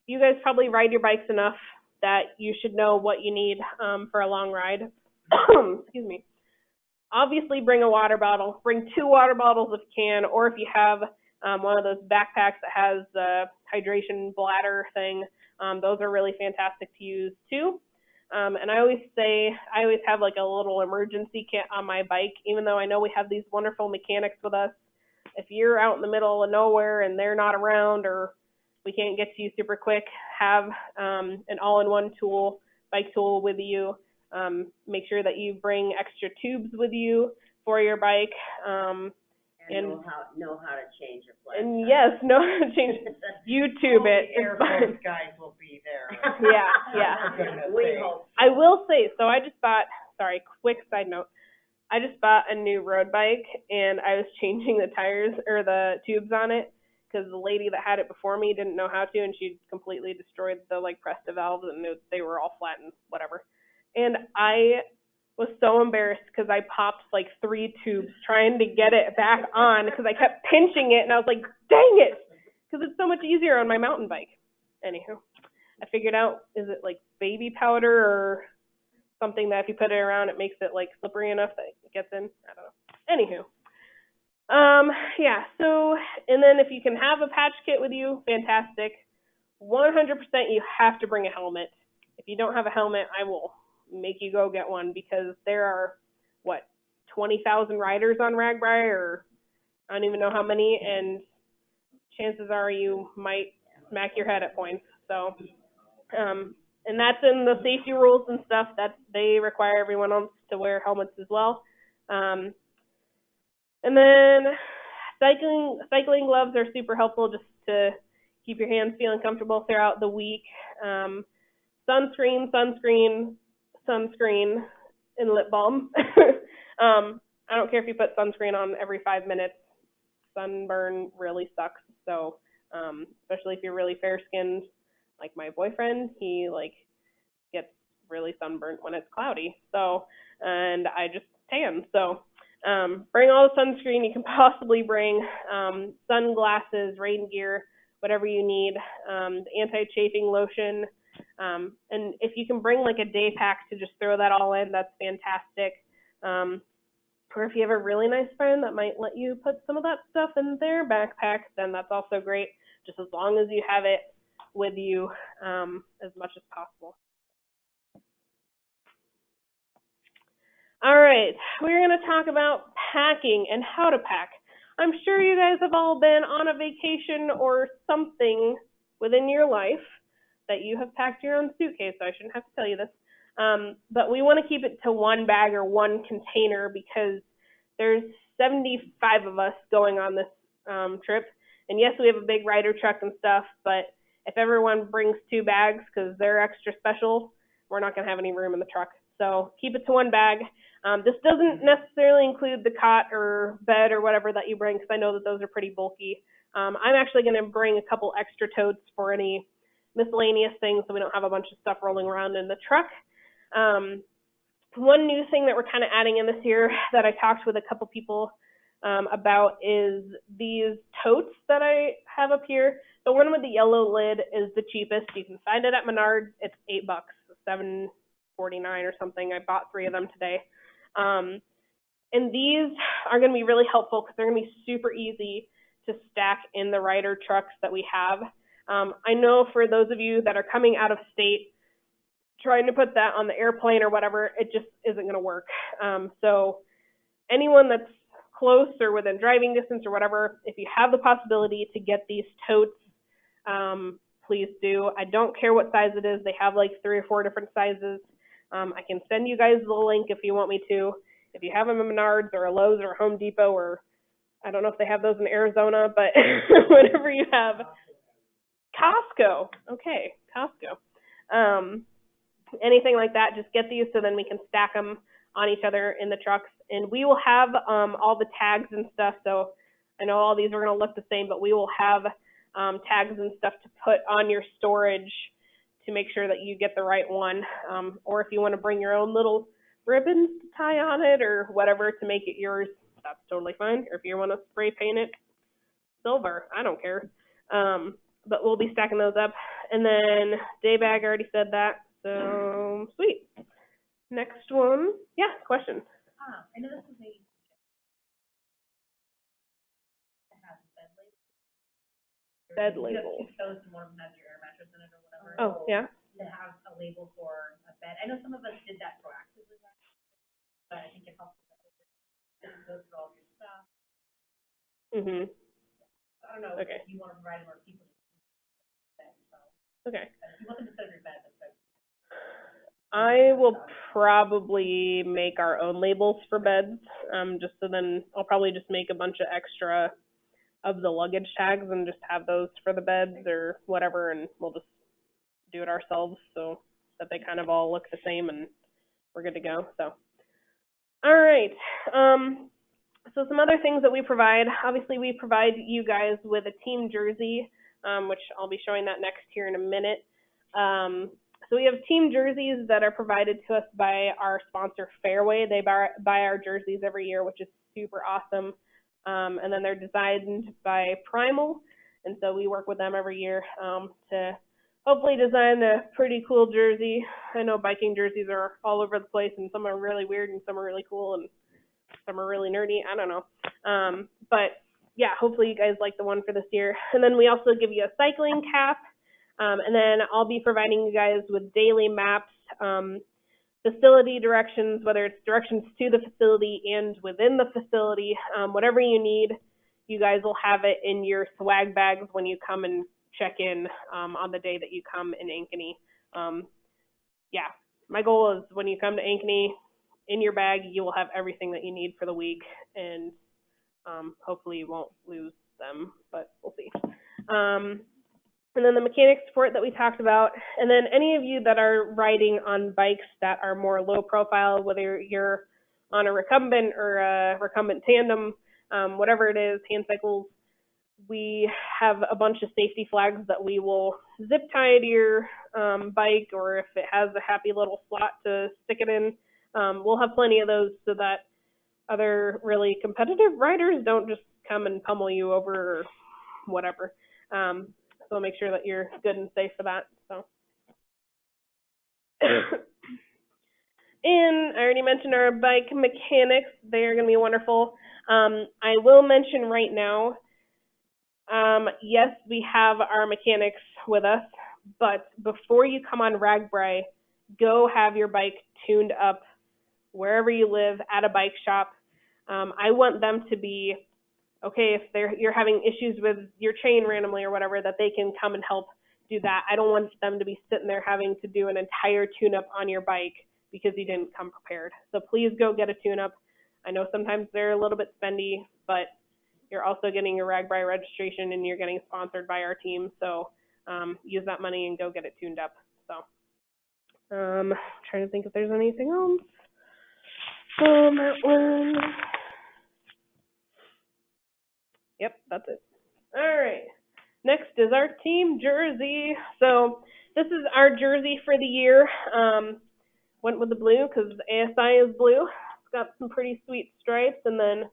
you guys probably ride your bikes enough that you should know what you need for a long ride. Excuse me. Obviously, bring a water bottle. Bring 2 water bottles if you can, or if you have one of those backpacks that has the hydration bladder thing, those are really fantastic to use too. And I always have like a little emergency kit on my bike, even though I know we have these wonderful mechanics with us. If you're out in the middle of nowhere and they're not around or we can't get to you super quick, have an all-in-one tool, bike tool with you. Make sure that you bring extra tubes with you for your bike. And know how to change your flat. And yes, know how to change. YouTube it. The Air Force guys will be there. Yeah. We hope. I will say, so I just bought, quick side note. I just bought a new road bike and I was changing the tires or the tubes on it because the lady that had it before me didn't know how to, and she completely destroyed the Presta valves and they were all flat and whatever. And I was so embarrassed because I popped 3 tubes trying to get it back on because I kept pinching it and I was like, dang it, because it's so much easier on my mountain bike. Anywho, I figured out, is it baby powder or something that if you put it around it makes it slippery enough that it gets in? I don't know. Anywho, yeah, so, and then if you can have a patch kit with you, fantastic. 100% you have to bring a helmet. If you don't have a helmet, I will make you go get one because there are, 20,000 riders on RAGBRAI, or I don't even know how many, and chances are you might smack your head at points. So, and that's in the safety rules and stuff that they require everyone else to wear helmets as well. And then cycling gloves are super helpful just to keep your hands feeling comfortable throughout the week. Sunscreen, and lip balm. I don't care if you put sunscreen on every 5 minutes. Sunburn really sucks. So, especially if you're really fair-skinned, like my boyfriend, he gets really sunburnt when it's cloudy. So, and I just tan. So, bring all the sunscreen you can possibly bring. Sunglasses, rain gear, whatever you need. Anti-chafing lotion. And if you can bring a day pack to just throw that all in, that's fantastic. Or if you have a really nice friend that might let you put some of that stuff in their backpack, then that's also great, just as long as you have it with you as much as possible. All right, we're going to talk about packing and how to pack. I'm sure you guys have all been on a vacation or something within your life that you have packed your own suitcase, so I shouldn't have to tell you this. But we want to keep it to one bag or one container because there's 75 of us going on this trip. And yes, we have a big rider truck and stuff, but if everyone brings 2 bags because they're extra special, we're not going to have any room in the truck. So keep it to one bag. This doesn't necessarily include the cot or bed or whatever that you bring, because I know that those are pretty bulky. I'm actually going to bring a couple extra totes for any miscellaneous things so we don't have a bunch of stuff rolling around in the truck. One new thing that we're kind of adding in this year that I talked with a couple people about is these totes that I have up here. The one with the yellow lid is the cheapest. You can find it at Menards. It's $8, $7.49 or something. I bought 3 of them today. And these are going to be really helpful because they're going to be super easy to stack in the Ryder trucks that we have. I know for those of you that are coming out of state, trying to put that on the airplane or whatever, it just isn't going to work. So anyone that's close or within driving distance or whatever, if you have the possibility to get these totes, please do. I don't care what size it is. They have like 3 or 4 different sizes. I can send you guys the link if you want me to. If you have them at Menards or a Lowe's or a Home Depot, or I don't know if they have those in Arizona, but whatever you have. Costco. Okay, Costco. Anything like that, just get these so then we can stack them on each other in the trucks. And we will have all the tags and stuff. So I know all these are going to look the same, but we will have tags and stuff to put on your storage to make sure that you get the right one. Or if you want to bring your own little ribbons to tie on it or whatever to make it yours, that's totally fine. Or if you want to spray paint it silver, I don't care. But we'll be stacking those up. And then day bag, I already said that. So sweet. Next one. Yeah, question. I know this is a has bed label. Bed label. You have 2 toes and one of them has your air mattress in it or whatever. Oh, yeah. To have a label for a bed. I know some of us did that proactively, but I think it helps with go through all your stuff. Mhm. I don't know Okay. if you want to provide more people to bed, so. Okay. If you want them to set up your bed, that's good. I will probably make our own labels for beds. Just so then I'll probably just make a bunch of extra of the luggage tags and just have those for the beds or whatever, and we'll just do it ourselves so that they kind of all look the same and we're good to go. So, all right. So some other things that we provide. Obviously, we provide you guys with a team jersey, which I'll be showing that next here in a minute. So we have team jerseys that are provided to us by our sponsor, Fairway. They buy our jerseys every year, which is super awesome. And then they're designed by Primal, and so we work with them every year to hopefully design a pretty cool jersey. I know biking jerseys are all over the place, and some are really weird, and some are really cool, and some are really nerdy. I don't know. But yeah, hopefully you guys like the one for this year. And then we also give you a cycling cap. And then I'll be providing you guys with daily maps, facility directions, whether it's directions to the facility and within the facility, whatever you need, you guys will have it in your swag bags when you come and check in on the day that you come in Ankeny. Yeah, my goal is when you come to Ankeny, in your bag, you will have everything that you need for the week, and hopefully you won't lose them, but we'll see. And then the mechanic support that we talked about, and then any of you that are riding on bikes that are more low profile, whether you're on a recumbent or a recumbent tandem, whatever it is, hand cycles, we have a bunch of safety flags that we will zip tie to your bike, or if it has a happy little slot to stick it in, we'll have plenty of those so that other really competitive riders don't just come and pummel you over or whatever. So we'll make sure that you're good and safe for that. So, and I already mentioned our bike mechanics. They are going to be wonderful. I will mention right now, yes, we have our mechanics with us, but before you come on RAGBRAI, go have your bike tuned up wherever you live at a bike shop. I want them to be okay, if you're having issues with your chain randomly or whatever, that they can come and help do that. I don't want them to be sitting there having to do an entire tune-up on your bike because you didn't come prepared. So please go get a tune-up. I know sometimes they're a little bit spendy, but you're also getting your RAGBRAI registration and you're getting sponsored by our team. So use that money and go get it tuned up. So Trying to think if there's anything else on that one. Yep, that's it. All right. Next is our team jersey. So this is our jersey for the year. Went with the blue because ASI is blue. It's got some pretty sweet stripes, and then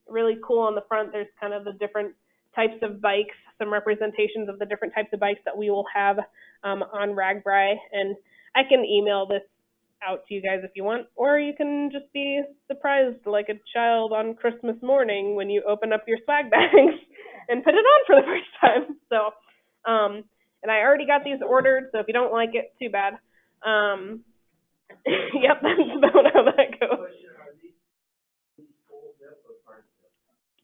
really cool on the front. There's kind of the different types of bikes, some representations of the different types of bikes that we will have on RAGBRAI. And I can email this out to you guys if you want, or you can just be surprised like a child on Christmas morning when you open up your swag bags and put it on for the first time. So, and I already got these ordered, so if you don't like it, too bad. Yep, that's about how that goes.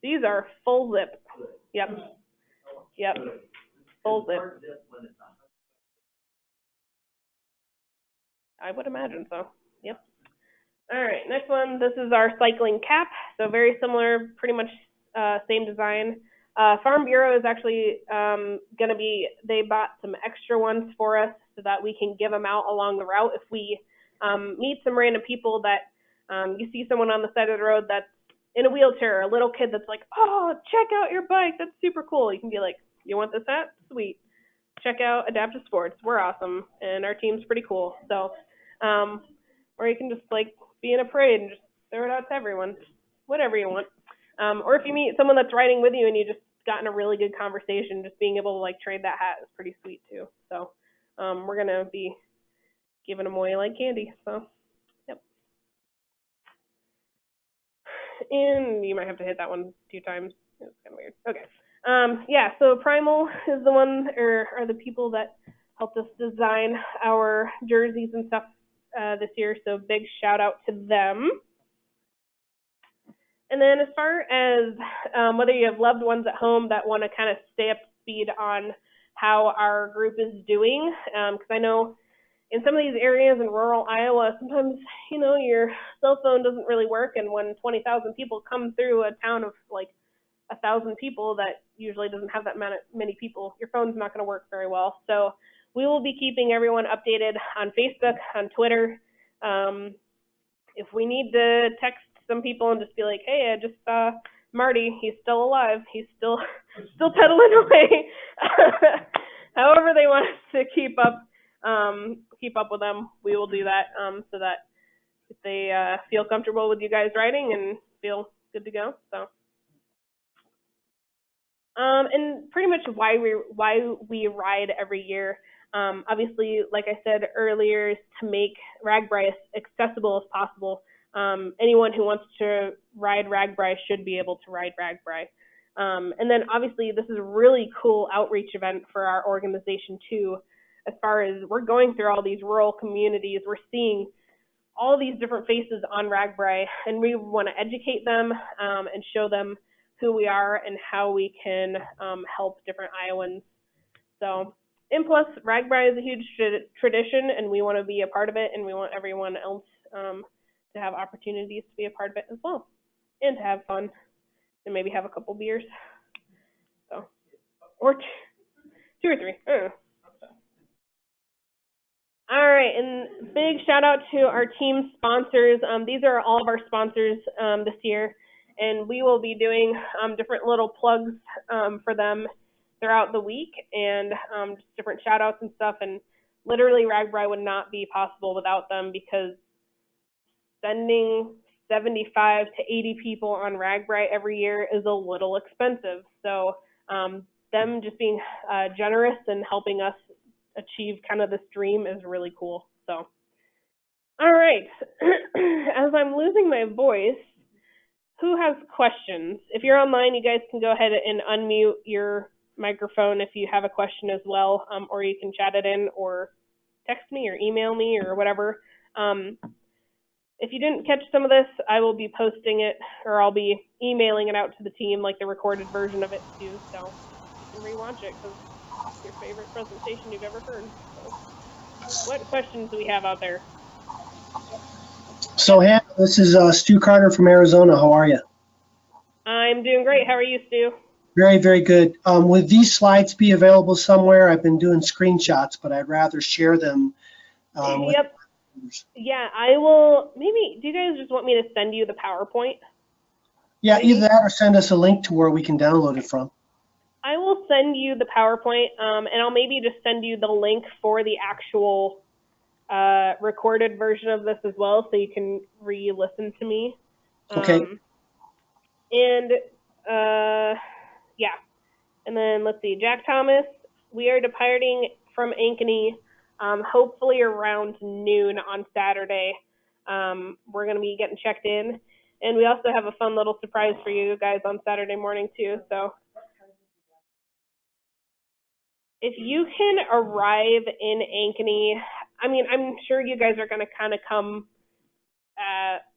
These are full zip. Yep. Yep. Full zip. I would imagine so. Yep. All right, next one. This is our cycling cap. So very similar, pretty much same design. Farm Bureau is actually going to be, they bought some extra ones for us so that we can give them out along the route. If we meet some random people that you see someone on the side of the road that's in a wheelchair, a little kid that's like, oh, check out your bike. That's super cool. You can be like, you want this hat? Sweet. Check out Adaptive Sports. We're awesome. And our team's pretty cool. So, or you can just like be in a parade and just throw it out to everyone, whatever you want. Or if you meet someone that's riding with you and you just got in a really good conversation, just being able to like trade that hat is pretty sweet too. So we're going to be giving them away like candy. So, yep. And you might have to hit that one a few times. It's kind of weird. Okay. Yeah, so Primal is the one, or are the people that helped us design our jerseys and stuff this year. So big shout out to them. And then as far as whether you have loved ones at home that want to kind of stay up to speed on how our group is doing, because I know in some of these areas in rural Iowa, sometimes, you know, your cell phone doesn't really work, and when 20,000 people come through a town of like 1,000 people that usually doesn't have that many people, your phone's not going to work very well. So we will be keeping everyone updated on Facebook, on Twitter. If we need to text some people and just be like, hey, I just saw Marty, he's still alive, he's still pedaling away. However they want us to keep up with them, we will do that, so that if they feel comfortable with you guys riding and feel good to go. So and pretty much why we ride every year. Obviously, like I said earlier, is to make RAGBRAI as accessible as possible. Anyone who wants to ride RAGBRAI should be able to ride RAGBRAI. And then obviously this is a really cool outreach event for our organization too, as far as we're going through all these rural communities, we're seeing all these different faces on RAGBRAI, and we want to educate them and show them who we are and how we can help different Iowans. So, and plus, RAGBRAI is a huge tradition, and we want to be a part of it, and we want everyone else to have opportunities to be a part of it as well, and to have fun, and maybe have a couple beers. So, or two or three. I don't know. All right, and big shout out to our team sponsors. These are all of our sponsors this year, and we will be doing different little plugs for them throughout the week, and just different shout outs and stuff. And literally RAGBRAI would not be possible without them, because sending 75 to 80 people on RAGBRAI every year is a little expensive. So them just being generous and helping us achieve kind of this dream is really cool. So, all right. As I'm losing my voice, who has questions? If you're online, you guys can go ahead and unmute your microphone if you have a question as well, or you can chat it in or text me or email me or whatever. If you didn't catch some of this, I will be posting it, or I'll be emailing it out to the team, like the recorded version of it too, so you can rewatch it because it's your favorite presentation you've ever heard. So, what questions do we have out there? So, Hannah, this is Stu Carter from Arizona. How are you? I'm doing great. How are you, Stu? Very, very good. Would these slides be available somewhere? I've been doing screenshots, but I'd rather share them with Yep. others. Yeah, I will. Maybe. Do you guys just want me to send you the PowerPoint? Yeah, Maybe? either that or send us a link to where we can download it from. I will send you the PowerPoint, and I'll maybe just send you the link for the actual recorded version of this as well, so you can re-listen to me. Okay. And yeah, and then let's see, Jack Thomas. We are departing from Ankeny, hopefully around noon on Saturday. We're gonna be getting checked in, and we also have a fun little surprise for you guys on Saturday morning too. So if you can arrive in Ankeny, I mean, I'm sure you guys are gonna kind of come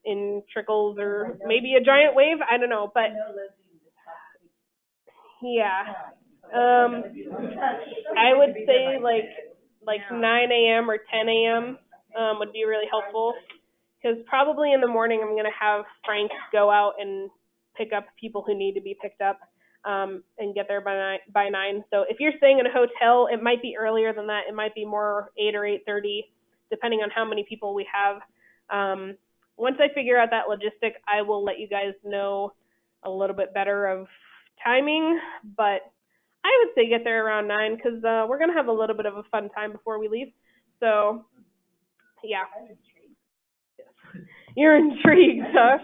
in trickles or maybe a giant wave. I don't know, but yeah. I would say like 9 a.m. or 10 a.m. Would be really helpful, because probably in the morning I'm gonna have Frank go out and pick up people who need to be picked up, and get there by 9. So if you're staying in a hotel, it might be earlier than that. It might be more 8 or 8:30, depending on how many people we have. Once I figure out that logistic, I will let you guys know a little bit better of timing, but I would say get there around 9, because we're going to have a little bit of a fun time before we leave. So, yeah. You're intrigued, huh?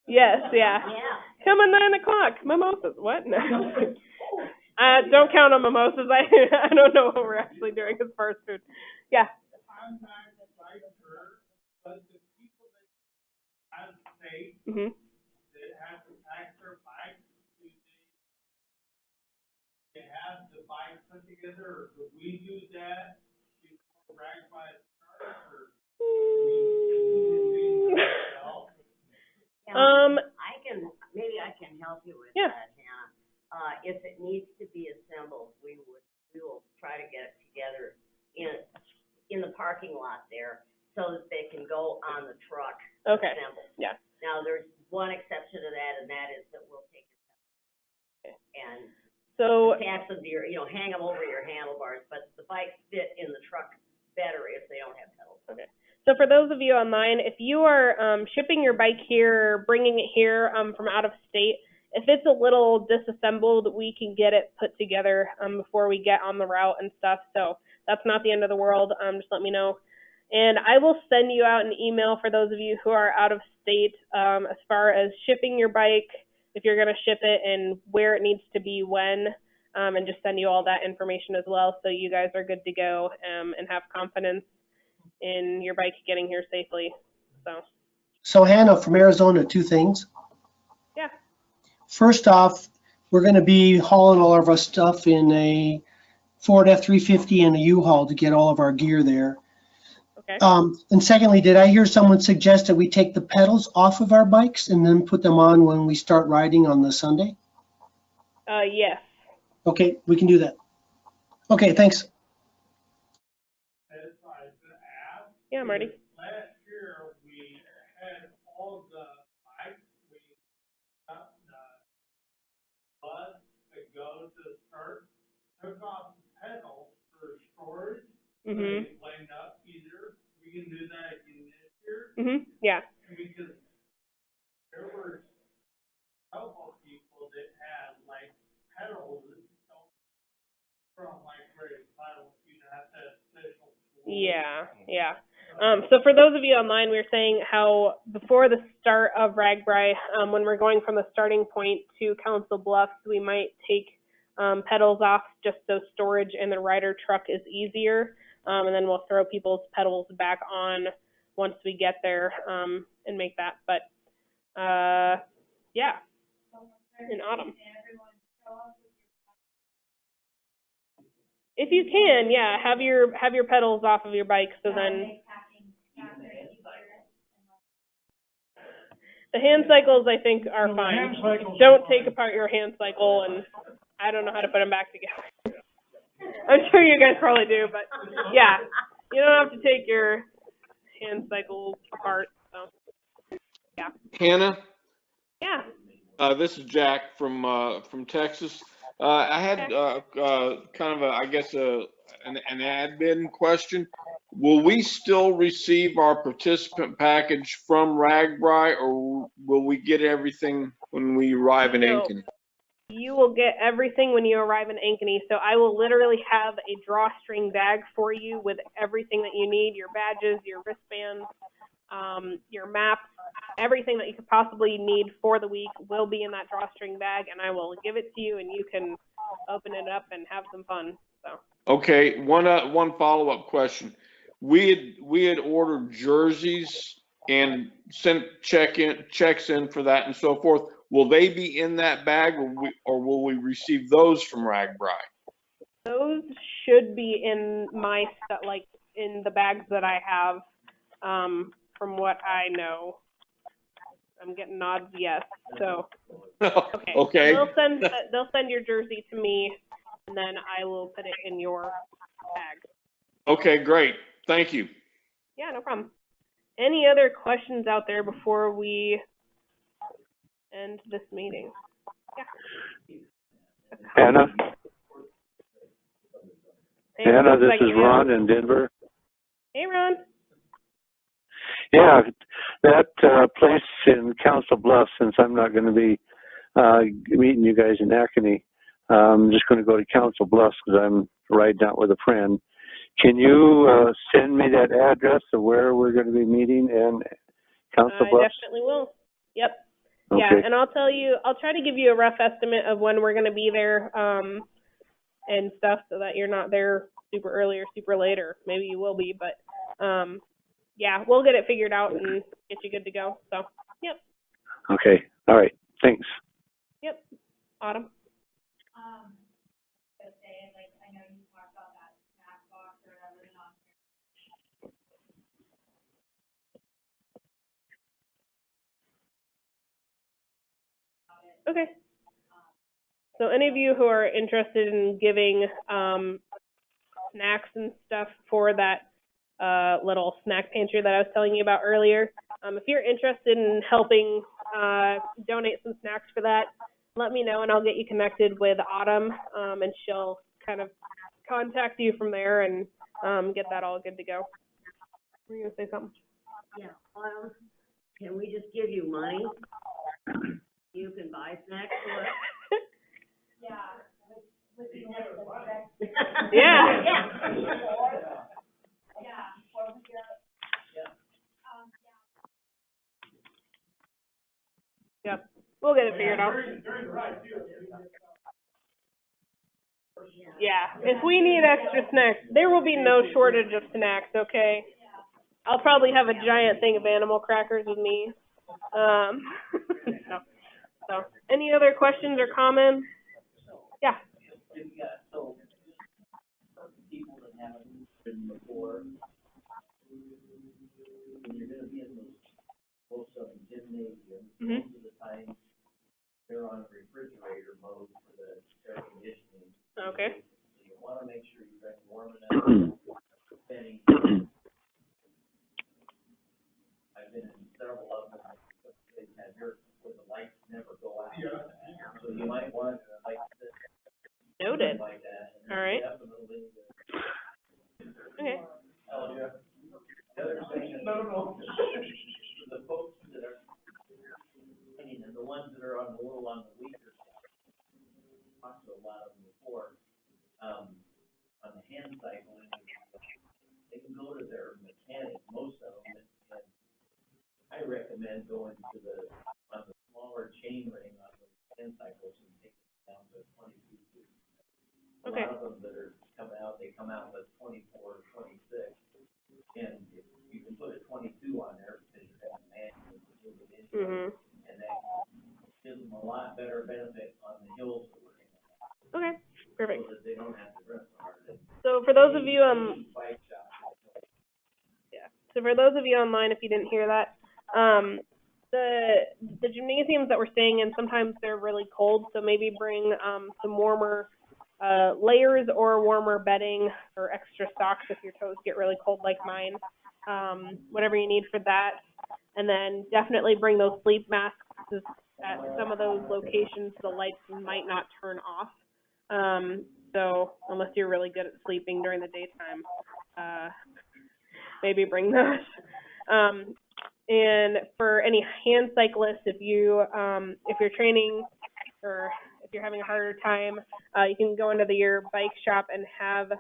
Yes, yeah. Come at 9 o'clock. Mimosas. What? No. Don't count on mimosas. I don't know what we're actually doing as far as food. Yeah. Mhm. Have the bike put together, or could we do that before RAGBRAI starts, or? Maybe I can help you with Yeah. that, Hannah. If it needs to be assembled, we will try to get it together in the parking lot there, so that they can go on the truck. Okay. Assembled. Yeah. Now, there's one exception to that, and that is that we'll take your and So attach them to your, hang them over your handlebars, but the bikes fit in the truck better if they don't have pedals. okay. So for those of you online, if you are shipping your bike here, bringing it here from out of state, if it's a little disassembled, we can get it put together before we get on the route and stuff. So that's not the end of the world. Just let me know. And I will send you out an email for those of you who are out of state as far as shipping your bike, if you're going to ship it, and where it needs to be when, and just send you all that information as well, so you guys are good to go and have confidence in your bike getting here safely. So Hannah, from Arizona, 2 things. Yeah. First off, we're going to be hauling all of our stuff in a Ford F-350 and a U-Haul to get all of our gear there. Okay. And secondly, did I hear someone suggest that we take the pedals off of our bikes and then put them on when we start riding on the Sunday? Yes. Okay, we can do that. Okay, thanks. Yeah, Marty. Last year, we had all the bikes, we got the bus to go to start, took off the pedals for storage. Mhm. They lined up either. We can do that again this year. Mhm. Yeah. Because there were several people that had like pedals that don't from like great pedals, you have to have special tools. Yeah. Yeah. So for those of you online, we were saying how before the start of RAGBRAI, when we're going from the starting point to Council Bluffs, we might take pedals off just so storage in the rider truck is easier, and then we'll throw people's pedals back on once we get there and make that. But yeah, in autumn. If you can, yeah, have your pedals off of your bike, so then. The hand cycles, I think, are fine. Don't take apart your hand cycle, and I don't know how to put them back together. I'm sure you guys probably do, but yeah, you don't have to take your hand cycles apart. So yeah. Hannah, Yeah. this is Jack from Texas. I had kind of a, I guess, a an admin question. Will we still receive our participant package from RAGBRAI, or will we get everything when we arrive in No. Ankeny? You will get everything when you arrive in Ankeny. So I will literally have a drawstring bag for you with everything that you need, your badges, your wristbands, your maps, everything that you could possibly need for the week will be in that drawstring bag, and I will give it to you, and you can open it up and have some fun. So. Okay, one follow-up question. We had ordered jerseys and sent checks in for that and so forth. Will they be in that bag, or will we receive those from RAGBRAI? Those should be in my stuff, like in the bags that I have. From what I know, I'm getting nods yes. So okay. Okay. They'll send your jersey to me, and then I will put it in your bag. Okay, great. Thank you. Yeah, no problem. Any other questions out there before we end this meeting? Yeah. Anna, this is Ron in Denver. Hey, Ron. Yeah, that place in Council Bluffs, since I'm not going to be meeting you guys in Ankeny, I'm just going to go to Council Bluffs because I'm riding out with a friend. Can you send me that address of where we're going to be meeting in Council Bluffs? I definitely will. Yep. Okay. Yeah, and I'll try to give you a rough estimate of when we're going to be there and stuff so that you're not there super early or super late, or maybe you will be, but yeah, we'll get it figured out and get you good to go. So, yep. Okay. All right. Thanks. Yep. Autumn. I was saying, like, I know you talked about that snack box or whatever, Okay. So any of you who are interested in giving snacks and stuff for that little snack pantry that I was telling you about earlier, if you're interested in helping donate some snacks for that, let me know and I'll get you connected with Autumn, and she'll kind of contact you from there and get that all good to go. Were you going to say something? Yeah, well, can we just give you money? You can buy snacks for us? yeah. Yeah. Yep. We'll get it figured out. Yeah. If we need extra snacks, there will be no shortage of snacks, okay? I'll probably have a giant thing of animal crackers with me. So, any other questions or comments? Yeah. So, people that haven't been before, when you're gonna be in those most of the gymnasiums, most of the time, they're on refrigerator mode for the air conditioning. Okay. So you wanna make sure you got warm enough bedding. I've been in several of them, they've had here where the lights never go out. Yeah. So you might want to like this. Noted. Like that. All right. Definitely. Okay. The other thing is, the folks that are, and the ones that are on the little on the weaker side, talked to a lot of them before, on the hand cycling, they can go to their mechanic, most of them, and I recommend going to on the smaller chain ring on the hand cycles and take it down to 22 feet. A lot of them that are coming out, they come out with 24, 26, and you can put a 22 on there because you're having manually to move it in, and that gives them a lot better benefit on the hills that we're in. Okay, perfect. So that they don't have to run so hard. So for those of you So for those of you online, if you didn't hear that, the gymnasiums that we're staying in, sometimes they're really cold, so maybe bring some warmer layers or warmer bedding or extra socks if your toes get really cold like mine, whatever you need for that. And then definitely bring those sleep masks, because at some of those locations the lights might not turn off. So unless you're really good at sleeping during the daytime, maybe bring those. And for any hand cyclists, if you're training or if you're having a harder time, you can go into your bike shop and have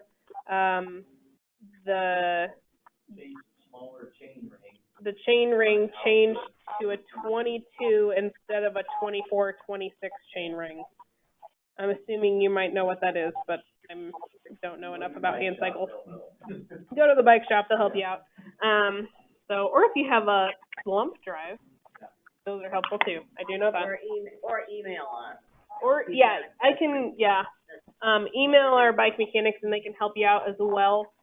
the chain ring changed to a 22 instead of a 24, 26 chain ring. I'm assuming you might know what that is, but I don't know enough about hand cycles. Go to the bike shop, they'll help you out. Or if you have a slump drive, those are helpful too. I do know that. Or email us. Email our bike mechanics and they can help you out as well,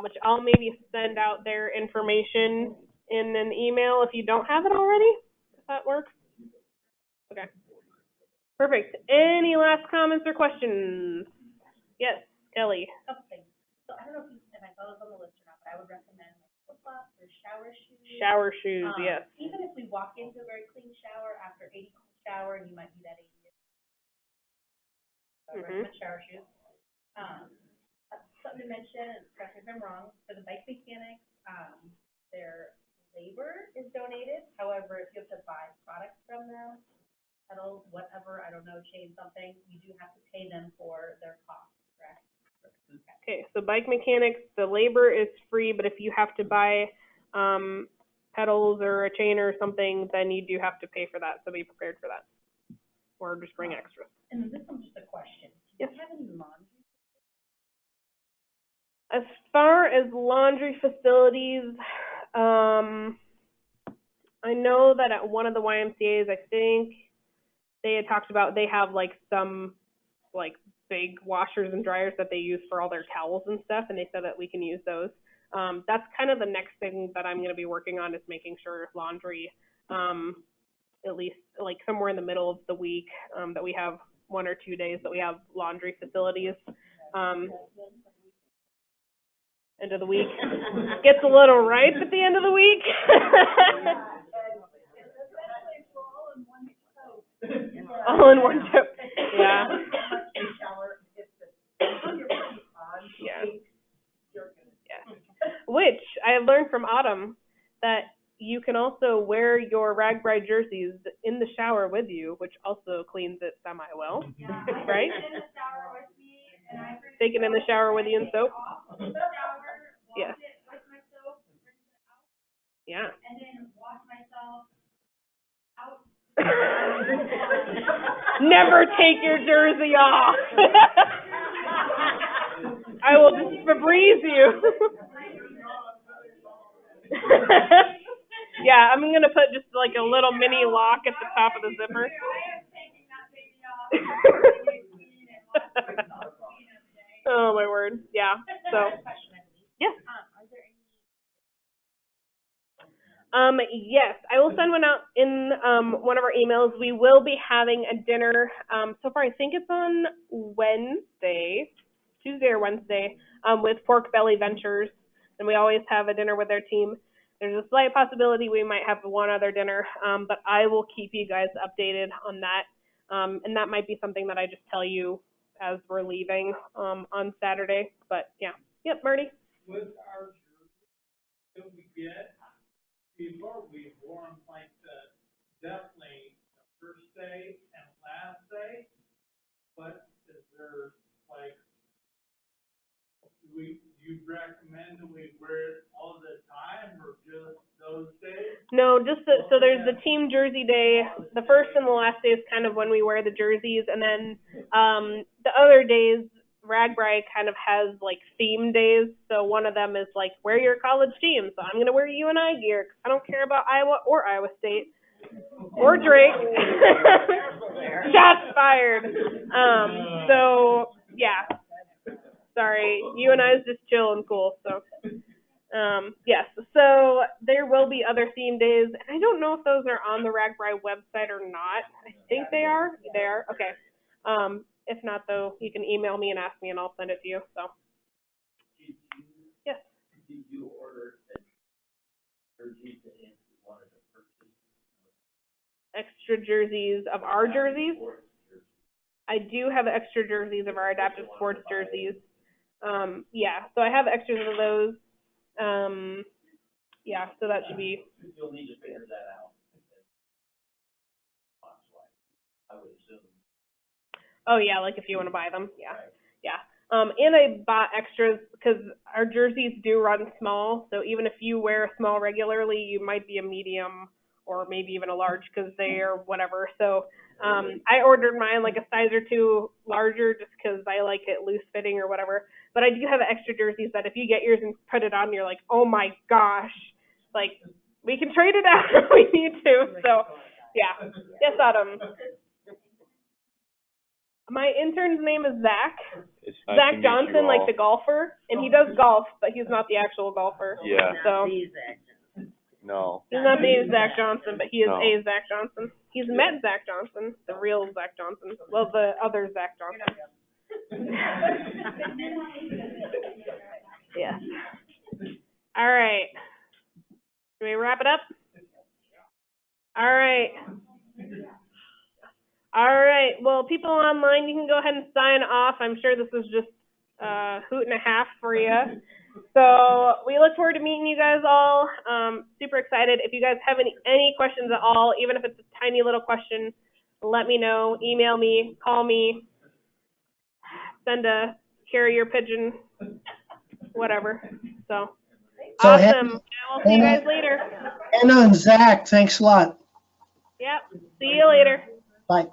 which I'll maybe send out their information in an email if you don't have it already, if that works. Okay. Perfect. Any last comments or questions? Yes, Kelly. Couple things. So I don't know if I saw this on the list or not, but I would recommend flip-flops or shower shoes. Shower shoes, yes. Even if we walk into a very clean shower after 80 shower and you might be that 80. I recommend shower shoes. Something to mention, and correct me if I'm wrong, for the bike mechanics, their labor is donated. However, if you have to buy products from them, pedals, whatever, I don't know, chain something, you do have to pay them for their cost, correct? Okay, so bike mechanics, the labor is free, but if you have to buy pedals or a chain or something, then you do have to pay for that, so be prepared for that. Or just bring extras. And this one's just a question. Do you have any laundry? As far as laundry facilities, I know that at one of the YMCA's, I think they had talked about they have like some like big washers and dryers that they use for all their towels and stuff, and they said that we can use those. That's kind of the next thing that I'm going to be working on is making sure laundry, at least like somewhere in the middle of the week, that we have 1 or 2 days that we have laundry facilities. End of the week gets a little ripe at the end of the week. All in one soap. Yeah. Which I have learned from Autumn that you can also wear your RAGBRAI jerseys in the shower with you, which also cleans it semi-well. Yeah, right? Take it in the shower with you in soap. Yes. Yeah. And then wash myself out. Never take your jersey off. I will just Febreze you. Yeah, I'm gonna put just like a little mini lock at the top of the zipper. Oh my word. Yeah. So. Yeah. Yes, I will send one out in one of our emails. We will be having a dinner. So far, I think it's on Tuesday or Wednesday, with Pork Belly Ventures, and we always have a dinner with their team. There's a slight possibility we might have one other dinner, but I will keep you guys updated on that. And that might be something that I just tell you as we're leaving on Saturday. But yeah. Yep, Marty. With our that we get, before we wore them like definitely the first day and last day, but is there like, do you recommend that we wear it all the time or just those days? No, so there's the team jersey day. The first and the last day is kind of when we wear the jerseys, and then the other days, RAGBRAI kind of has like theme days. So one of them is like wear your college team. So I'm gonna wear UNI gear because I don't care about Iowa or Iowa State or Drake. Shots fired. So yeah. Sorry, UNI is just chill and cool. So yes. So there will be other theme days, and I don't know if those are on the RAGBRAI website or not. I think they are. They are. Okay. If not, though, you can email me and ask me, and I'll send it to you. So. Yes. Did you order jerseys that you wanted to purchase? Extra jerseys of our jerseys? I do have extra jerseys of our adaptive sports jerseys. Yeah, so I have extras of those. Yeah, so that should be. You'll need to figure that out. I would assume. Oh yeah, like if you want to buy them, yeah, Right. yeah. And I bought extras because our jerseys do run small. So even if you wear a small regularly, you might be a medium or maybe even a large because they're whatever. So I ordered mine like a size or two larger just because I like it loose fitting or whatever. But I do have extra jerseys that if you get yours and put it on, you're like, oh my gosh, like we can trade it out if we need to. So yeah, yes, Autumn. My intern's name is Zach. It's nice to Zach meet Johnson, you all. like the golfer, and he does golf, but he's not the actual golfer. Yeah. So No. he's not the Zach Johnson, but he is No. a Zach Johnson. He's met Zach Johnson, the real Zach Johnson. Well, the other Zach Johnson. Yes. All right. Can we wrap it up? All right. All right. Well, people online, you can go ahead and sign off. I'm sure this was just hoot and a half for you. So we look forward to meeting you guys all. Super excited. If you guys have any questions at all, even if it's a tiny little question, let me know. Email me, call me, send a carrier pigeon, whatever. So awesome. We'll see you guys later. Anna and Zach, thanks a lot. Yep. See you later. Bye.